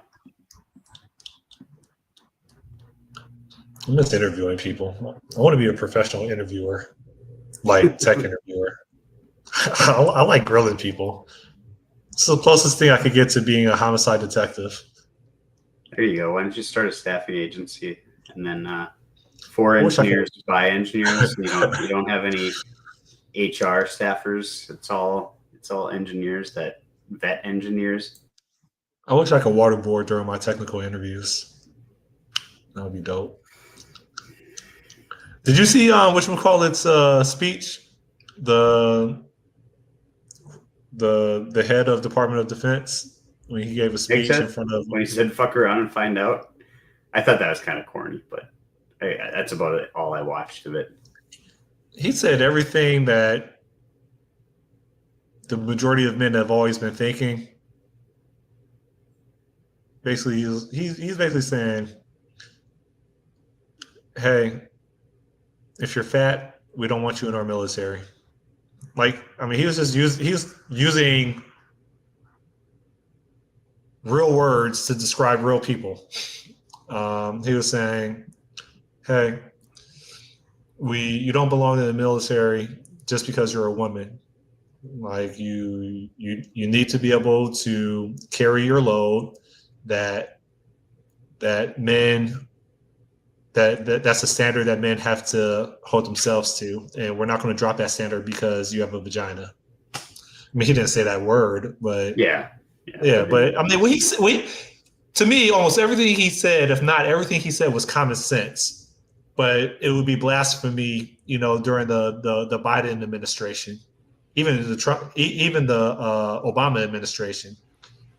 I miss interviewing people. I want to be a professional interviewer, like tech interviewer. I like grilling people. It's the closest thing I could get to being a homicide detective. There you go. Why don't you start a staffing agency and then for engineers by engineers? You don't have any HR staffers. It's all engineers that vet engineers. I wish I could waterboard during my technical interviews. That would be dope. Did you see whatchamacallit's speech? The head of Department of Defense, when he gave a speech in front of when he said "fuck around and find out." I thought that was kind of corny, but that's about it. All I watched of it. He said everything that the majority of men have always been thinking. Basically, he's basically saying, "Hey, if you're fat, we don't want you in our military." Like, I mean, he was using real words to describe real people. He was saying, "Hey, you don't belong in the military just because you're a woman. Like, you need to be able to carry your load. That's a standard that men have to hold themselves to, and we're not going to drop that standard because you have a vagina." mean, he didn't say that word, but Yeah. But I mean, to me, almost everything he said, if not everything he said, was common sense. But it would be blasphemy, during the Biden administration, even the Trump, even the Obama administration.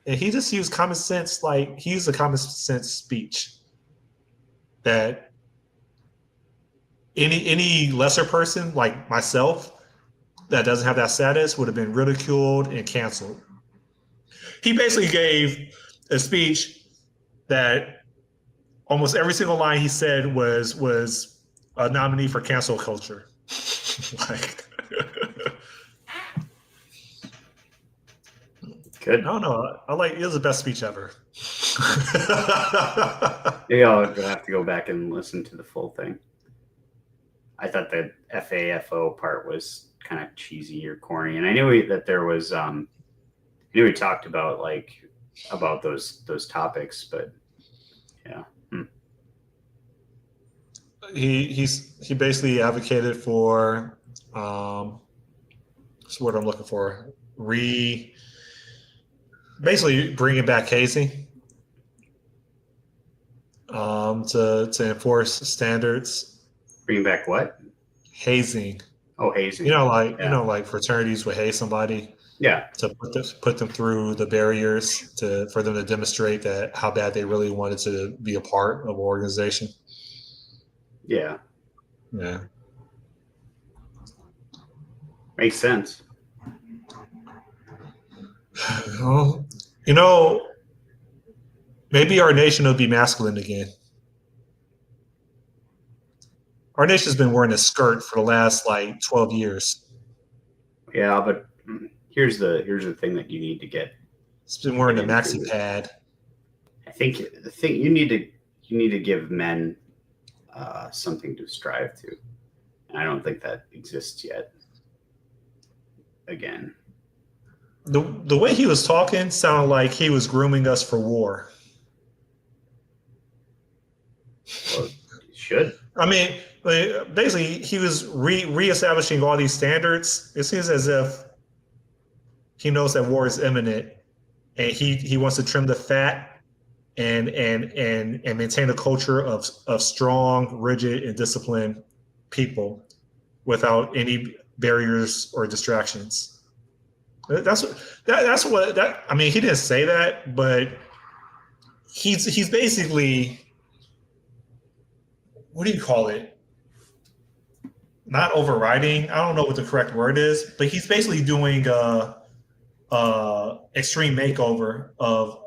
And he just used common sense, like he used a common sense speech that any lesser person like myself that doesn't have that status would have been ridiculed and canceled. He basically gave a speech that almost every single line he said was a nominee for cancel culture. Like, good. I don't know. It was the best speech ever. Yeah, I'll have to go back and listen to the full thing. I thought the FAFO part was kind of cheesy or corny, and I knew that there was. I knew he talked about about those topics, but yeah. He basically advocated for what's the word I'm looking for? Basically bringing back hazing to enforce standards. Bring back what? Hazing. Oh, hazing. Like fraternities would haze somebody. Yeah. To put them through the barriers for them to demonstrate that how bad they really wanted to be a part of an organization. Yeah. Yeah. Makes sense. Well, maybe our nation will be masculine again. Our nation's been wearing a skirt for the last 12 years. Yeah, but here's the thing that you need to get. It's been wearing a maxi pad. I think the thing you need to give men something to strive to, and I don't think that exists yet. Again, the way he was talking sounded like he was grooming us for war. Well, should. I mean, basically, he was reestablishing all these standards. It seems as if he knows that war is imminent, and he wants to trim the fat and maintain a culture of strong, rigid, and disciplined people without any barriers or distractions. That's what I mean. He didn't say that, but he's basically, what do you call it? Not overriding. I don't know what the correct word is, but he's basically doing extreme makeover of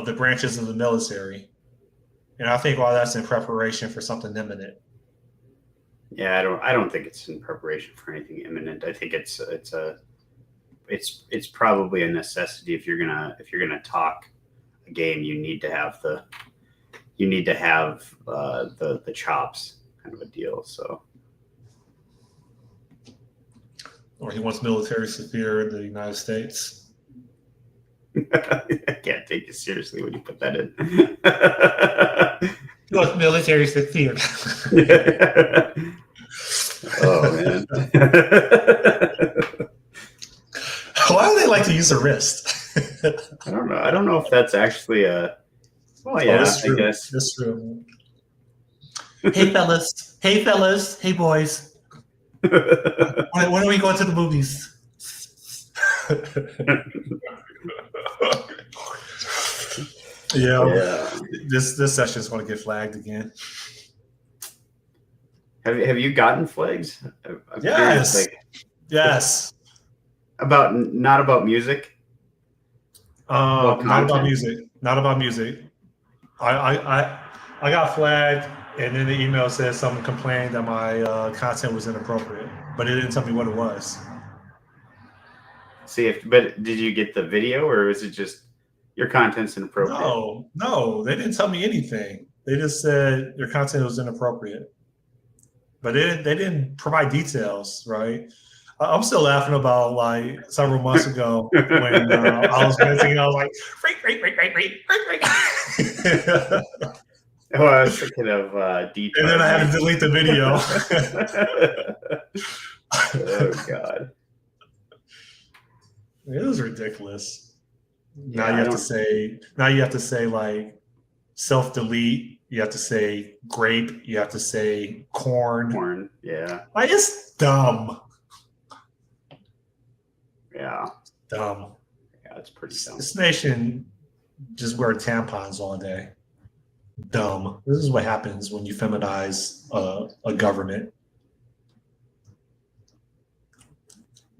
the branches of the military, and I think all that's in preparation for something imminent. Yeah, I don't think it's in preparation for anything imminent. I think it's probably a necessity if you're gonna talk a game. You need to have the chops, kind of a deal. So, Or he wants military sphere in the United States. I can't take you seriously when you put that in. He wants military sphere. Oh man. Why do they like to use the wrist? I don't know. I don't know if that's actually a. Well, yeah, that's true. I guess That's true. Hey fellas. Hey boys. When are we going to the movies? Yeah. This session is going to get flagged again. Have you gotten flags? Yes. Yes. Not about music. Not about music. Not about music. I got flagged, and then the email says someone complained that my content was inappropriate, but it didn't tell me what it was. But did you get the video, or was it just your content's inappropriate? No, they didn't tell me anything. They just said your content was inappropriate, but they didn't provide details, right? I'm still laughing about several months ago when I was venting and I was like, right. Oh, I was thinking of details. And then I had to delete the video. Oh God. It was ridiculous. Yeah, Now you have to say like self-delete. You have to say grape. You have to say corn. Corn. Yeah. Like, it's dumb. Yeah. Dumb. Yeah, it's pretty dumb. This nation just wear tampons all day. Dumb. This is what happens when you feminize a government.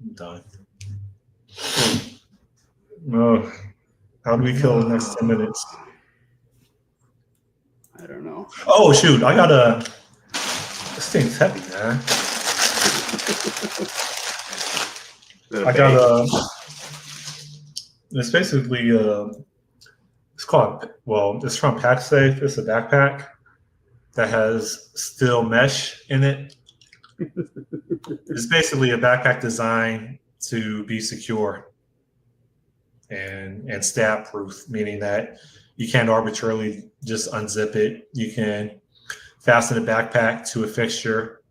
I'm done. Oh, how do we kill the next 10 minutes? I don't know. Oh, shoot. This thing's heavy, man. It's basically, it's from PackSafe. It's a backpack that has steel mesh in it. It's basically a backpack designed to be secure and stab proof, meaning that you can't arbitrarily just unzip it. You can fasten a backpack to a fixture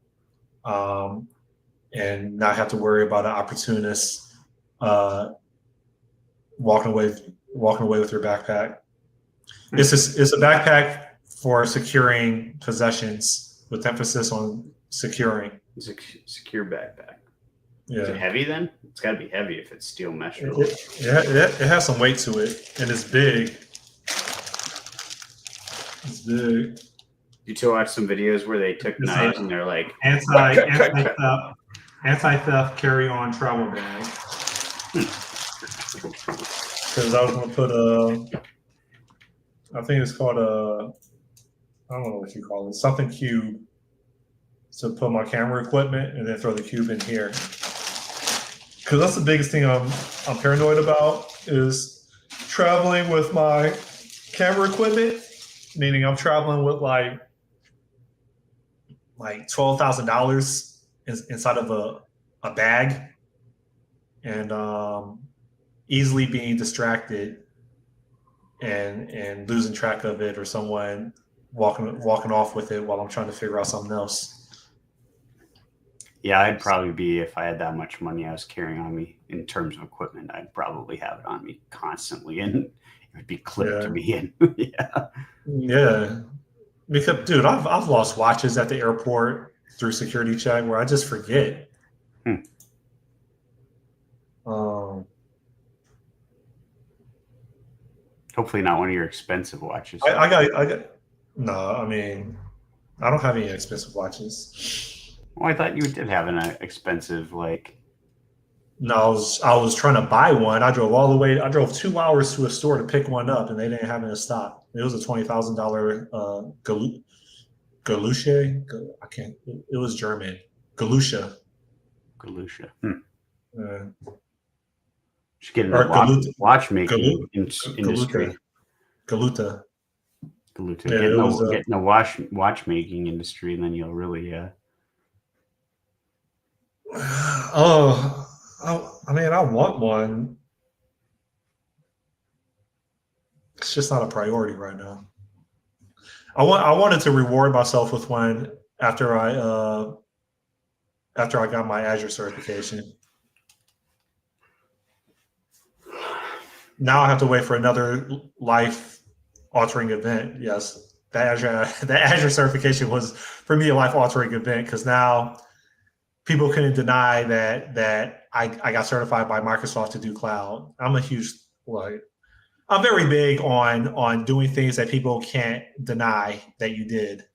and not have to worry about an opportunist walking away with your backpack. It's a backpack for securing possessions with emphasis on securing. It's a secure backpack. Yeah. Is it heavy then? It's got to be heavy if it's steel mesh. It has some weight to it, and it's big. It's big. You two watch some videos where they took knives and they're like anti-theft carry-on travel bag. Because I was gonna put I think it's called I don't know what you call it, something cube, to put my camera equipment and then throw the cube in here. Because that's the biggest thing I'm paranoid about is traveling with my camera equipment, meaning I'm traveling with like $12,000 inside of a bag, and easily being distracted and losing track of it, or someone walking off with it while I'm trying to figure out something else. Yeah, I'd probably be, if I had that much money I was carrying on me in terms of equipment, I'd probably have it on me constantly, and it would be clipped to me. And yeah, because dude, I've lost watches at the airport through security check where I just forget. Hopefully not one of your expensive watches. I got no. I mean, I don't have any expensive watches. Well, I thought you did have an expensive, like. No, I was trying to buy one. I drove 2 hours to a store to pick one up, and they didn't have it in stock. It was a $20,000 Galusha. I can't. It was German. Galusha. Should get in the watchmaking industry. Galuta. Get in the watchmaking industry, and then you'll really. I mean, I want one. It's just not a priority right now. I wanted to reward myself with one after I got my Azure certification. Now I have to wait for another life-altering event. Yes, the Azure certification was for me a life-altering event, because now people couldn't deny that I got certified by Microsoft to do cloud. I'm I'm very big on doing things that people can't deny that you did,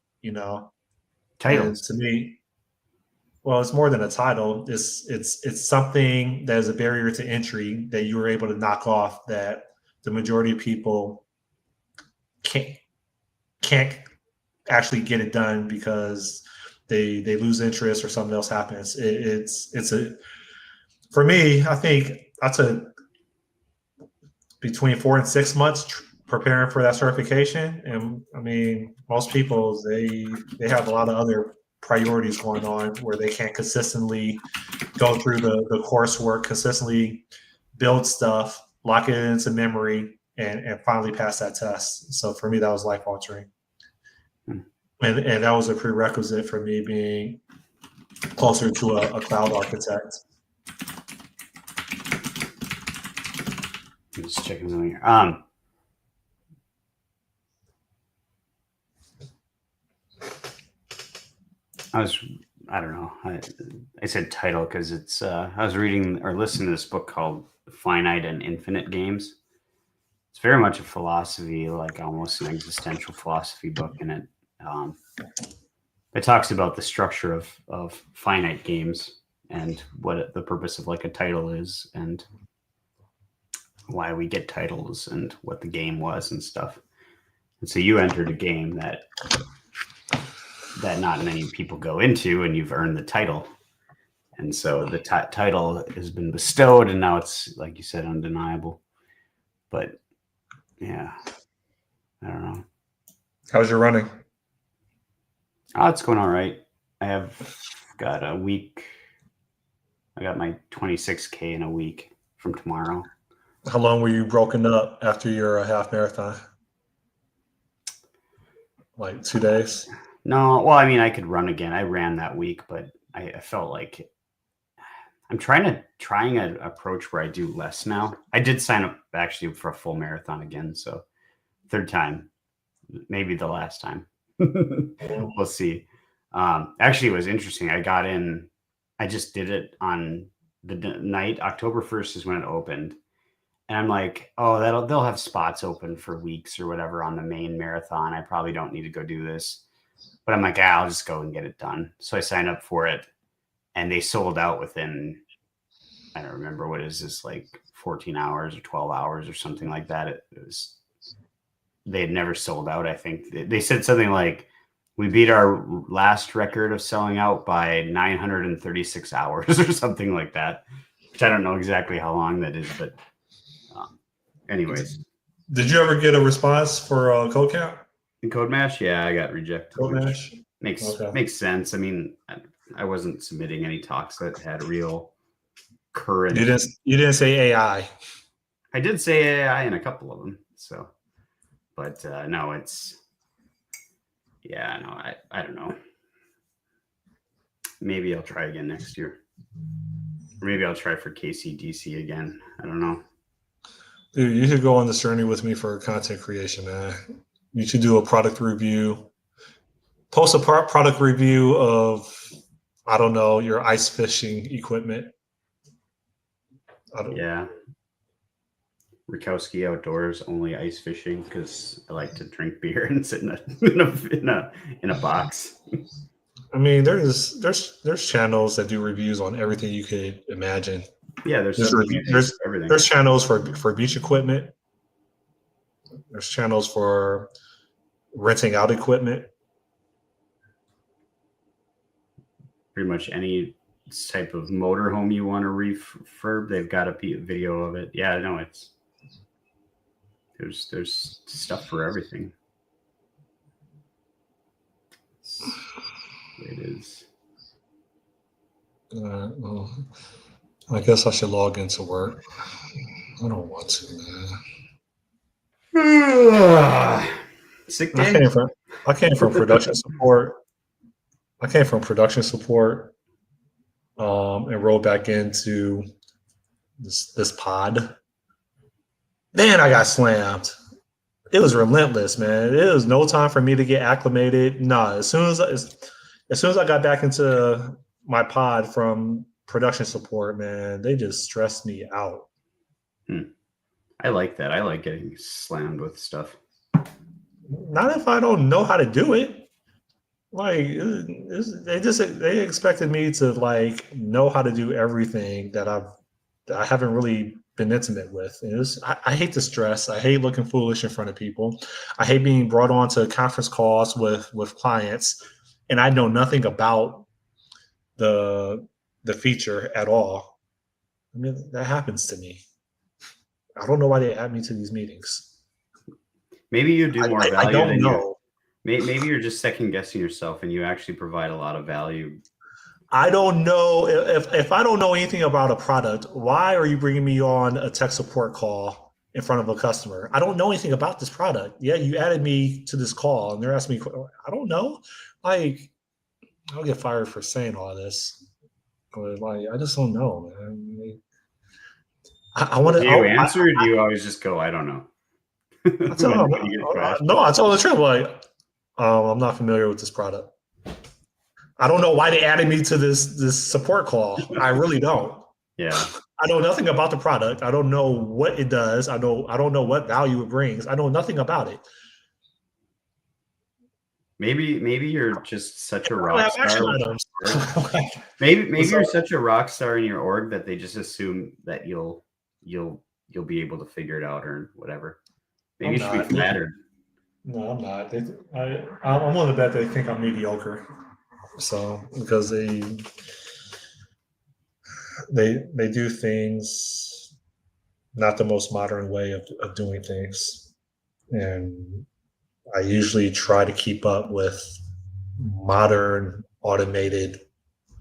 Title. And to me, well, it's more than a title. It's something that is a barrier to entry that you were able to knock off that the majority of people can't actually get it done because they lose interest or something else happens. For me, I think I took between 4 and 6 months preparing for that certification. And I mean, most people, they have a lot of other priorities going on where they can't consistently go through the coursework, consistently build stuff, lock it into memory, and finally pass that test. So for me, that was life altering. And that was a prerequisite for me being closer to a cloud architect. I'm just checking something here. I don't know. I said title because it's. I was reading or listening to this book called Finite and Infinite Games. It's very much a philosophy, like almost an existential philosophy book, and it talks about the structure of finite games and what the purpose of like a title is and why we get titles and what the game was and stuff. And so you entered a game that not many people go into, and you've earned the title. And so the title has been bestowed, and now it's, like you said, undeniable. But yeah, I don't know. How's your running? Oh, it's going all right. I have got a week. I got my 26K in a week from tomorrow. How long were you broken up after your half marathon? Like 2 days? No, well, I mean, I could run again. I ran that week, but I felt like I'm trying an approach where I do less now. I did sign up actually for a full marathon again, so third time, maybe the last time. We'll see. Actually, it was interesting. I just did it on the night. October 1st is when it opened. And I'm like, oh, they'll have spots open for weeks or whatever on the main marathon. I probably don't need to go do this. But I'm like, I'll just go and get it done. So I signed up for it, and they sold out within, I don't remember, what is this, like 14 hours or 12 hours or something like that. They had never sold out. I think they said something like, we beat our last record of selling out by 936 hours or something like that, which I don't know exactly how long that is, but anyways. Did you ever get a response for Code Count? In Code Mash, yeah, I got rejected. Code Mash? Makes sense. I mean, I wasn't submitting any talks that had real current. You didn't say AI. I did say AI in a couple of them. So, but no, it's I don't know. Maybe I'll try again next year. Or maybe I'll try for KCDC again. I don't know. Dude, you should go on this journey with me for content creation, man. You should do a product review. Post a product review of, I don't know, your ice fishing equipment. Yeah. Rikowski Outdoors, only ice fishing, because I like to drink beer and sit in a box. I mean, there's channels that do reviews on everything you could imagine. Yeah, there's everything. There's channels for beach equipment. There's channels for renting out equipment. Pretty much any type of motorhome you want to refurb, they've got a video of it. Yeah, no, there's stuff for everything. It is. Well, I guess I should log into work. I don't want to, man. Sick day. I came from production support. And rolled back into this pod. Man, I got slammed. It was relentless, man. It was no time for me to get acclimated. Nah, as soon as I got back into my pod from production support, man, they just stressed me out. I like that. I like getting slammed with stuff. Not if I don't know how to do it. Like they expected me to like know how to do everything that I haven't really been intimate with. I hate the stress. I hate looking foolish in front of people. I hate being brought on to conference calls with clients, and I know nothing about the feature at all. I mean, that happens to me. I don't know why they add me to these meetings. Maybe you do more value. I don't know. Maybe you're just second guessing yourself, and you actually provide a lot of value. I don't know if I don't know anything about a product. Why are you bringing me on a tech support call in front of a customer? I don't know anything about this product. Yeah, you added me to this call, and they're asking me. I don't know. Like, I'll get fired for saying all this, but like, I just don't know, man. I want to. Do you answer, or do you always just go, I don't know? I tell when them, you get a question? no, I told the truth. Like, I'm not familiar with this product. I don't know why they added me to this support call. I really don't. Yeah. I know nothing about the product. I don't know what it does. I don't know what value it brings. I know nothing about it. Maybe you're just such a I rock have action star. items. Maybe you're such a rock star in your org that they just assume that you'll be able to figure it out or whatever. Maybe you should be flattered. No, I'm not. I'm willing to bet they think I'm mediocre. So because they do things not the most modern way of doing things, and I usually try to keep up with modern automated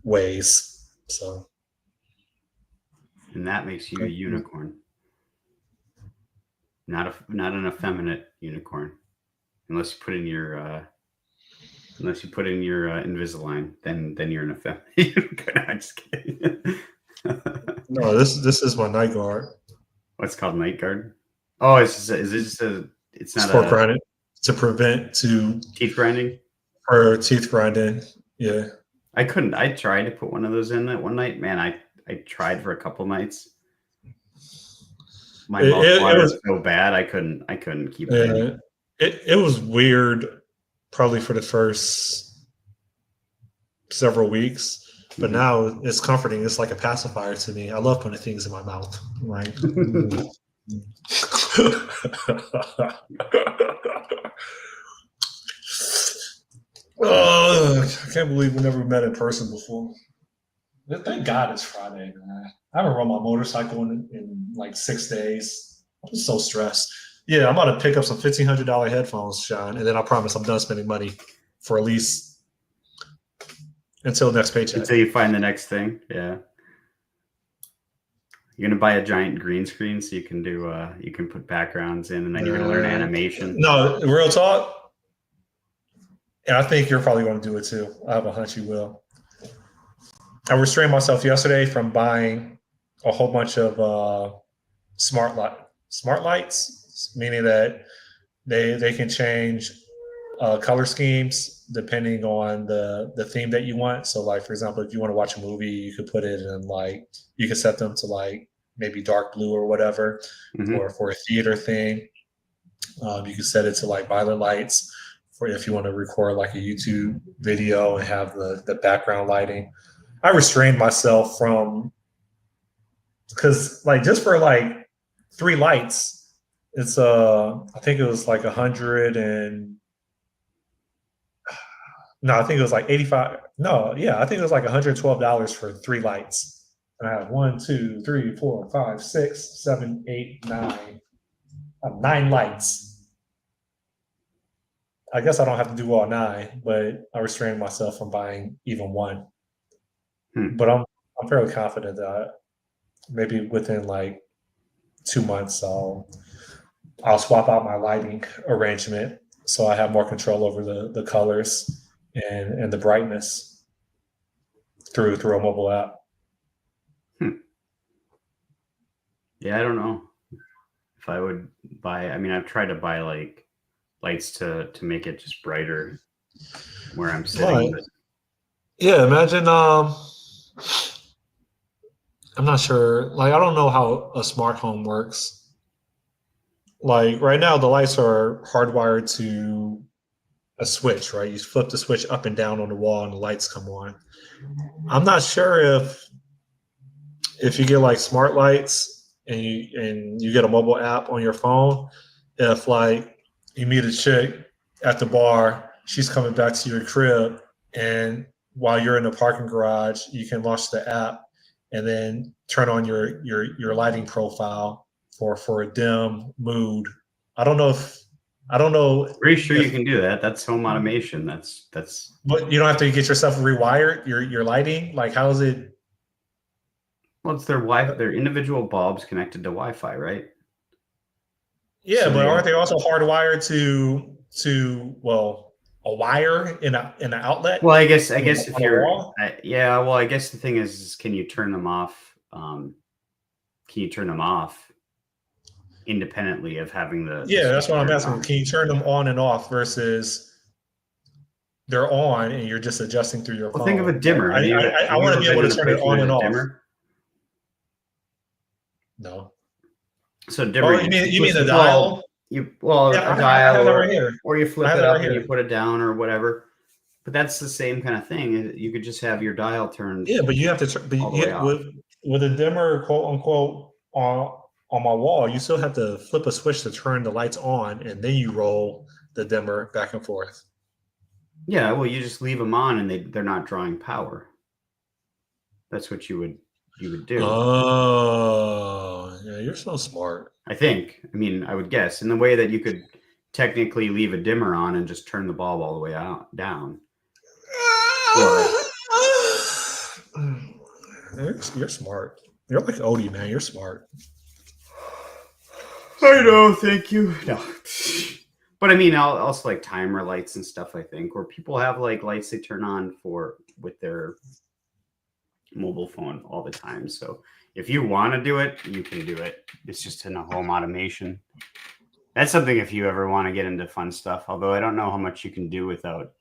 ways. So, and that makes you a unicorn, not an effeminate unicorn, unless you put in your Invisalign, then you're an effeminate unicorn. I'm just kidding. No, this is my night guard. What's called night guard? Oh, is it just a? It's not sport grinding to prevent teeth grinding or teeth grinding. Yeah, I couldn't. I tried to put one of those in that one night. Man, I tried for a couple nights. My mouth water was so bad. I couldn't keep it in. It was weird, probably for the first several weeks. But now it's comforting. It's like a pacifier to me. I love putting things in my mouth. Right. I can't believe we never met in person before. Thank God it's Friday, man. I haven't run my motorcycle in like 6 days. I'm so stressed. Yeah, I'm about to pick up some $1,500 headphones, Sean, and then I promise I'm done spending money for at least until next paycheck. Until you find the next thing. Yeah. You're gonna buy a giant green screen so you can do you can put backgrounds in, and then you're gonna learn animation. No, real talk. And I think you're probably going to do it too. I have a hunch you will. I restrained myself yesterday from buying a whole bunch of smart lights, meaning that they can change color schemes depending on the theme that you want. So, like for example, if you want to watch a movie, you could put it in like you can set them to like maybe dark blue or whatever, or for a theater thing, you can set it to like violet lights for if you want to record like a YouTube video and have the background lighting. I restrained myself from because like just for like 3 lights, it's I think it was like 100 and no, I think it was like 85. No, yeah, I think it was like $112 for 3 lights. And I have 1, 2, 3, 4, 5, 6, 7, 8, 9. 9 lights. I guess I don't have to do all 9, but I restrained myself from buying even one. But I'm fairly confident that maybe within like 2 months I'll swap out my lighting arrangement so I have more control over the colors and the brightness through a mobile app. Yeah, I don't know if I would buy. I mean, I've tried to buy like lights to make it just brighter where I'm sitting. Right. But... Yeah, imagine. I'm not sure. Like, I don't know how a smart home works. Like right now, the lights are hardwired to a switch, right? You flip the switch up and down on the wall, and the lights come on. I'm not sure if you get like smart lights and you get a mobile app on your phone, if like you meet a chick at the bar, she's coming back to your crib, and while you're in the parking garage, you can launch the app and then turn on your lighting profile for a dim mood. I don't know. Pretty sure you can do that. That's home automation. That's. But you don't have to get yourself rewired. Your lighting, like how is it? Well, it's their Wi-Fi. Their individual bulbs connected to Wi-Fi, right? Yeah, so but aren't they also hardwired to a wire in an outlet? Well, I guess if you're, yeah. Well, I guess the thing is can you turn them off? can you turn them off independently of having the Yeah, that's what I'm switch asking. on? Can you turn them on and off versus they're on and you're just adjusting through your Well, phone? think of a dimmer. I want to be able to turn it on and off. Dimmer? No. So dimmer. Oh, you mean the dial? A I dial, have that right here. or you flip I have it that up right and here. you put it down or whatever. But that's the same kind of thing. You could just have your dial turned. Yeah, but you have to with a dimmer, quote unquote, on my wall. You still have to flip a switch to turn the lights on, and then you roll the dimmer back and forth. Yeah, well, you just leave them on, and they're not drawing power. That's what you would do. Oh, yeah, you're so smart. I think. I mean, I would guess in the way that you could technically leave a dimmer on and just turn the bulb all the way down. You're smart. You're like Odie, man. You're smart. I know. Thank you. No. But I mean, also like timer lights and stuff, I think, or people have like lights they turn on with their mobile phone all the time. So if you want to do it, you can do it. It's just in a home automation. That's something if you ever want to get into fun stuff, although I don't know how much you can do without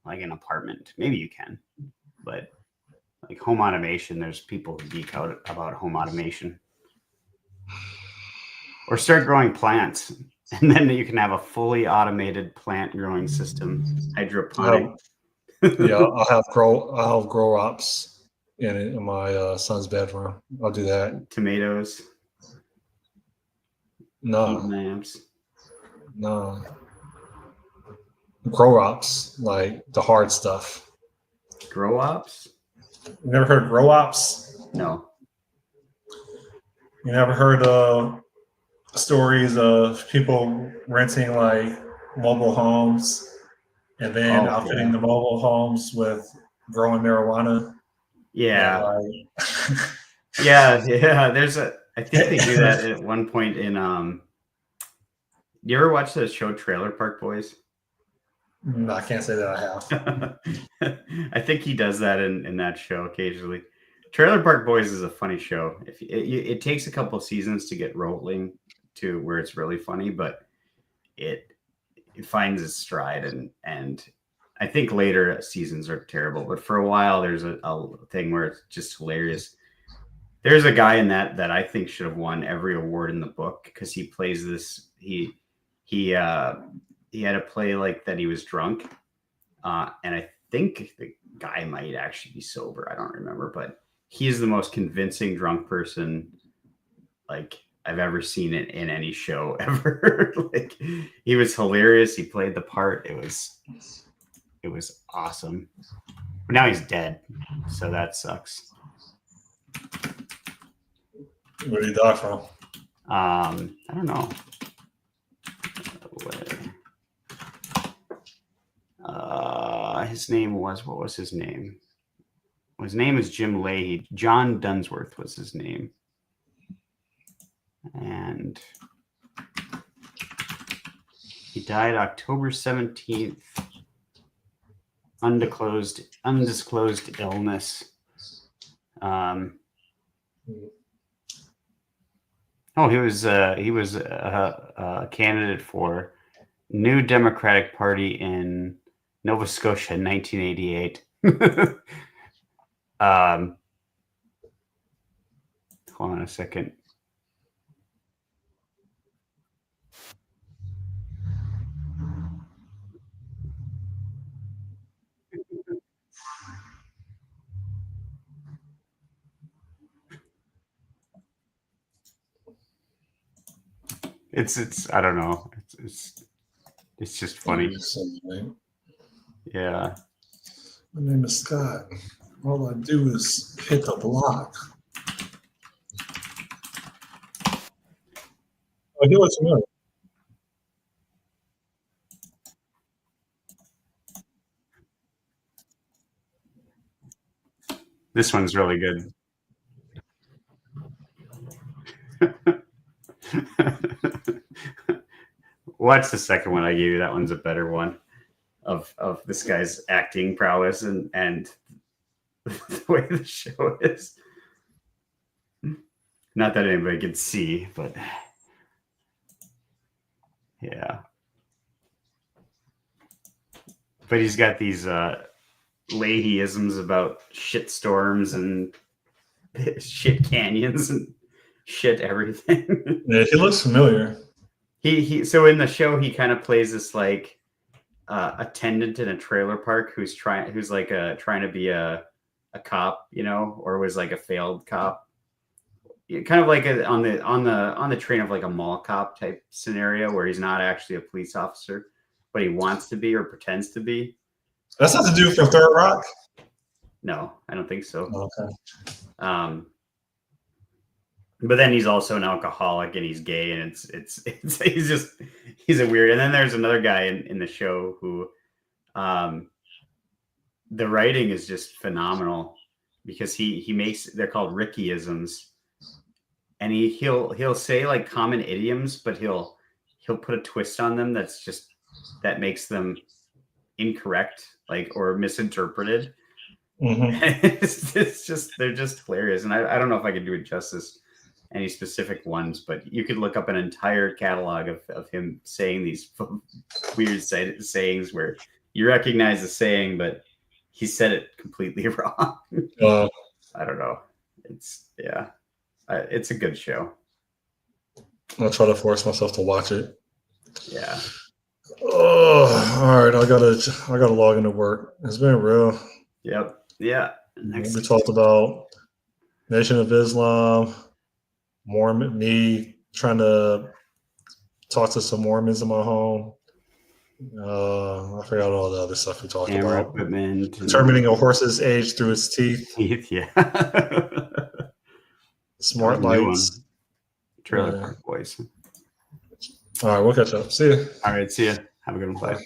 like an apartment. Maybe you can, but like home automation, there's people who geek out about home automation. Or start growing plants, and then you can have a fully automated plant growing system, hydroponic. Yeah, I'll have grow ops in my son's bedroom. I'll do that. Tomatoes. No. Lamps. No. Grow ops, like the hard stuff. Grow ops? You never heard of grow ops? No. You never heard of stories of people renting like mobile homes and then outfitting the mobile homes with growing marijuana? Yeah. Like, yeah. I think they do that at one point in you ever watch the show Trailer Park Boys? No, I can't say that I have. I think he does that in that show occasionally. Trailer Park Boys is a funny show. It takes a couple of seasons to get rolling to where it's really funny, but it finds its stride, and I think later seasons are terrible, but for a while there's a thing where it's just hilarious. There's a guy in that I think should have won every award in the book because he plays this. He had to play like that he was drunk, and I think the guy might actually be sober. I don't remember, but he is the most convincing drunk person like I've ever seen it in any show ever. Like he was hilarious. He played the part. It was awesome. But now he's dead, so that sucks. Where did he die from? I don't know. His name was, what was his name? His name is Jim Leahy. John Dunsworth was his name. And he died October 17th. Undisclosed illness. He was a candidate for New Democratic Party in Nova Scotia in 1988. Hold on a second. It's I don't know. It's just funny. Yeah. My name is Scott. All I do is hit the block. Oh, he looks familiar. This one's really good. Watch the second one I gave you. That one's a better one of this guy's acting prowess and the way the show is. Not that anybody could see, but yeah. But he's got these Leahyisms about shit storms and shit canyons and shit everything. Yeah, he looks familiar. So in the show he kind of plays this like attendant in a trailer park who's trying to be a cop, or was like a failed cop. Kind of like on the train of like a mall cop type scenario where he's not actually a police officer, but he wants to be or pretends to be. That's not the dude from Third Rock. No, I don't think so. Okay. But then he's also an alcoholic and he's gay, and he's a weird. And then there's another guy in the show who, the writing is just phenomenal because he makes, they're called Rickyisms, and he'll say like common idioms, but he'll put a twist on them that makes them incorrect, like, or misinterpreted. Mm-hmm. They're just hilarious, and I don't know if I could do it justice, any specific ones, but you could look up an entire catalog of him saying these weird sayings where you recognize the saying, but he said it completely wrong. I don't know. It's a good show. I'll try to force myself to watch it. Yeah. Oh, all right. I gotta log into work. It's been real. Yep. Yeah. We talked about Nation of Islam, Mormon, me trying to talk to some Mormons in my home. I forgot all the other stuff we talked about. Equipment. Determining a horse's age through its teeth. Yeah. Smart lights. Trailer Park Boys. All right, we'll catch up. See you. All right, see ya. Have a good one. Bye.